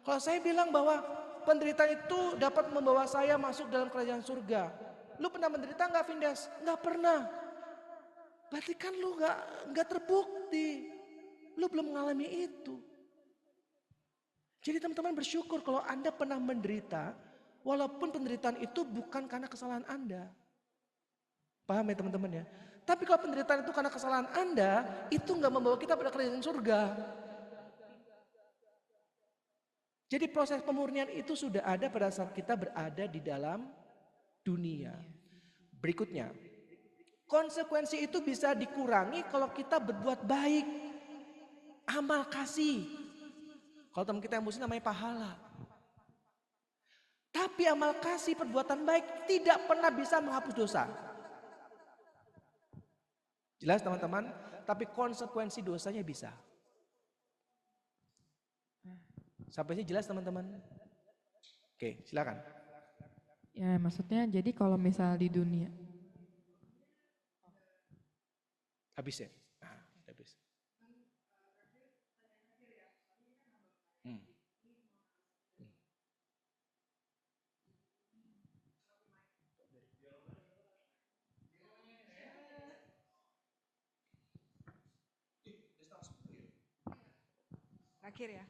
Kalau saya bilang bahwa penderitaan itu dapat membawa saya masuk dalam kerajaan surga. Lu pernah menderita gak Vindes? Gak pernah. Berarti kan lu gak terbukti. Lu belum mengalami itu. Jadi teman-teman bersyukur kalau Anda pernah menderita, walaupun penderitaan itu bukan karena kesalahan Anda. Paham ya teman-teman ya? Tapi kalau penderitaan itu karena kesalahan Anda, itu gak membawa kita pada kerajaan surga. Jadi proses pemurnian itu sudah ada pada saat kita berada di dalam dunia. Berikutnya, konsekuensi itu bisa dikurangi kalau kita berbuat baik. Amal kasih. Kalau teman kita yang muslim namanya pahala. Tapi amal kasih perbuatan baik tidak pernah bisa menghapus dosa. Jelas teman-teman? Tapi konsekuensi dosanya bisa. Sampai sini jelas teman-teman? Oke, silakan. Ya maksudnya jadi kalau misal di dunia. Habis ya? Habis. Terakhir ya.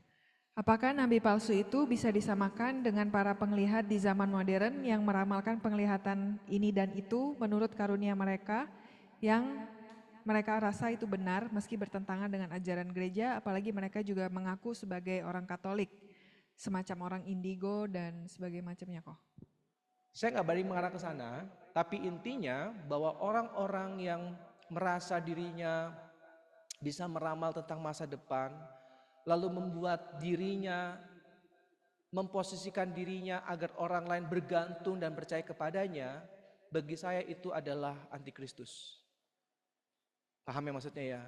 Apakah nabi palsu itu bisa disamakan dengan para penglihat di zaman modern yang meramalkan penglihatan ini dan itu menurut karunia mereka yang mereka rasa itu benar meski bertentangan dengan ajaran gereja, apalagi mereka juga mengaku sebagai orang Katolik, semacam orang indigo dan sebagainya macamnya kok. Saya nggak berani mengarah ke sana, tapi intinya bahwa orang-orang yang merasa dirinya bisa meramal tentang masa depan, lalu membuat dirinya, memposisikan dirinya agar orang lain bergantung dan percaya kepadanya, bagi saya itu adalah antikristus. Paham ya maksudnya ya?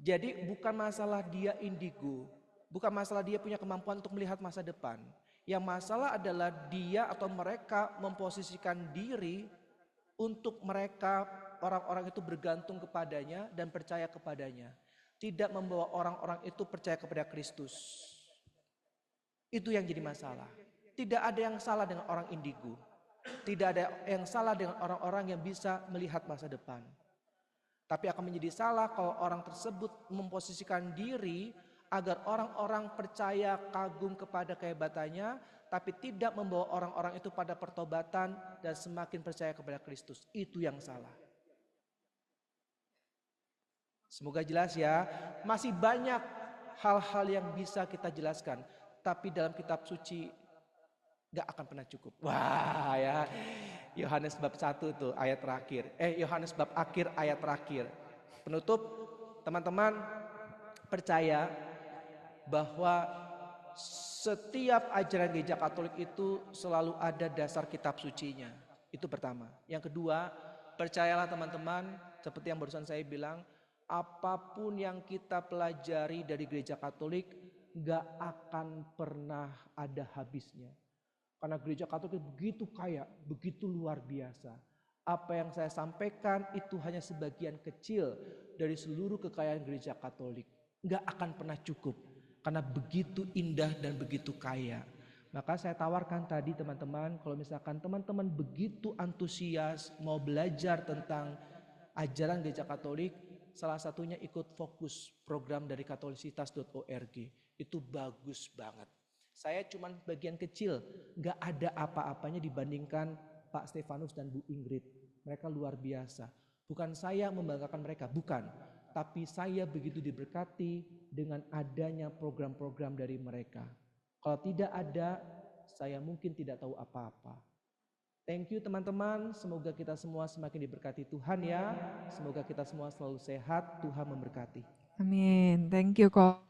Jadi bukan masalah dia indigo, bukan masalah dia punya kemampuan untuk melihat masa depan. Yang masalah adalah dia atau mereka memposisikan diri untuk mereka orang-orang itu bergantung kepadanya dan percaya kepadanya. Tidak membawa orang-orang itu percaya kepada Kristus. Itu yang jadi masalah. Tidak ada yang salah dengan orang indigo. Tidak ada yang salah dengan orang-orang yang bisa melihat masa depan. Tapi akan menjadi salah kalau orang tersebut memposisikan diri agar orang-orang percaya kagum kepada kehebatannya, tapi tidak membawa orang-orang itu pada pertobatan dan semakin percaya kepada Kristus. Itu yang salah. Semoga jelas ya. Masih banyak hal-hal yang bisa kita jelaskan, tapi dalam kitab suci gak akan pernah cukup. Wah ya, Yohanes bab 1 tuh ayat terakhir. Yohanes bab akhir ayat terakhir. Penutup, teman-teman percaya bahwa setiap ajaran gereja Katolik itu selalu ada dasar kitab sucinya. Itu pertama. Yang kedua, percayalah teman-teman, seperti yang barusan saya bilang, apapun yang kita pelajari dari gereja Katolik gak akan pernah ada habisnya. Karena gereja Katolik begitu kaya, begitu luar biasa. Apa yang saya sampaikan itu hanya sebagian kecil dari seluruh kekayaan gereja Katolik. Gak akan pernah cukup karena begitu indah dan begitu kaya. Maka saya tawarkan tadi teman-teman, kalau misalkan teman-teman begitu antusias mau belajar tentang ajaran gereja Katolik, salah satunya ikut fokus program dari katolisitas.org. Itu bagus banget. Saya cuma bagian kecil, gak ada apa-apanya dibandingkan Pak Stefanus dan Bu Ingrid. Mereka luar biasa. Bukan saya membanggakan mereka, bukan. Tapi saya begitu diberkati dengan adanya program-program dari mereka. Kalau tidak ada, saya mungkin tidak tahu apa-apa. Thank you teman-teman, semoga kita semua semakin diberkati Tuhan ya. Semoga kita semua selalu sehat, Tuhan memberkati. Amin. Thank you kok.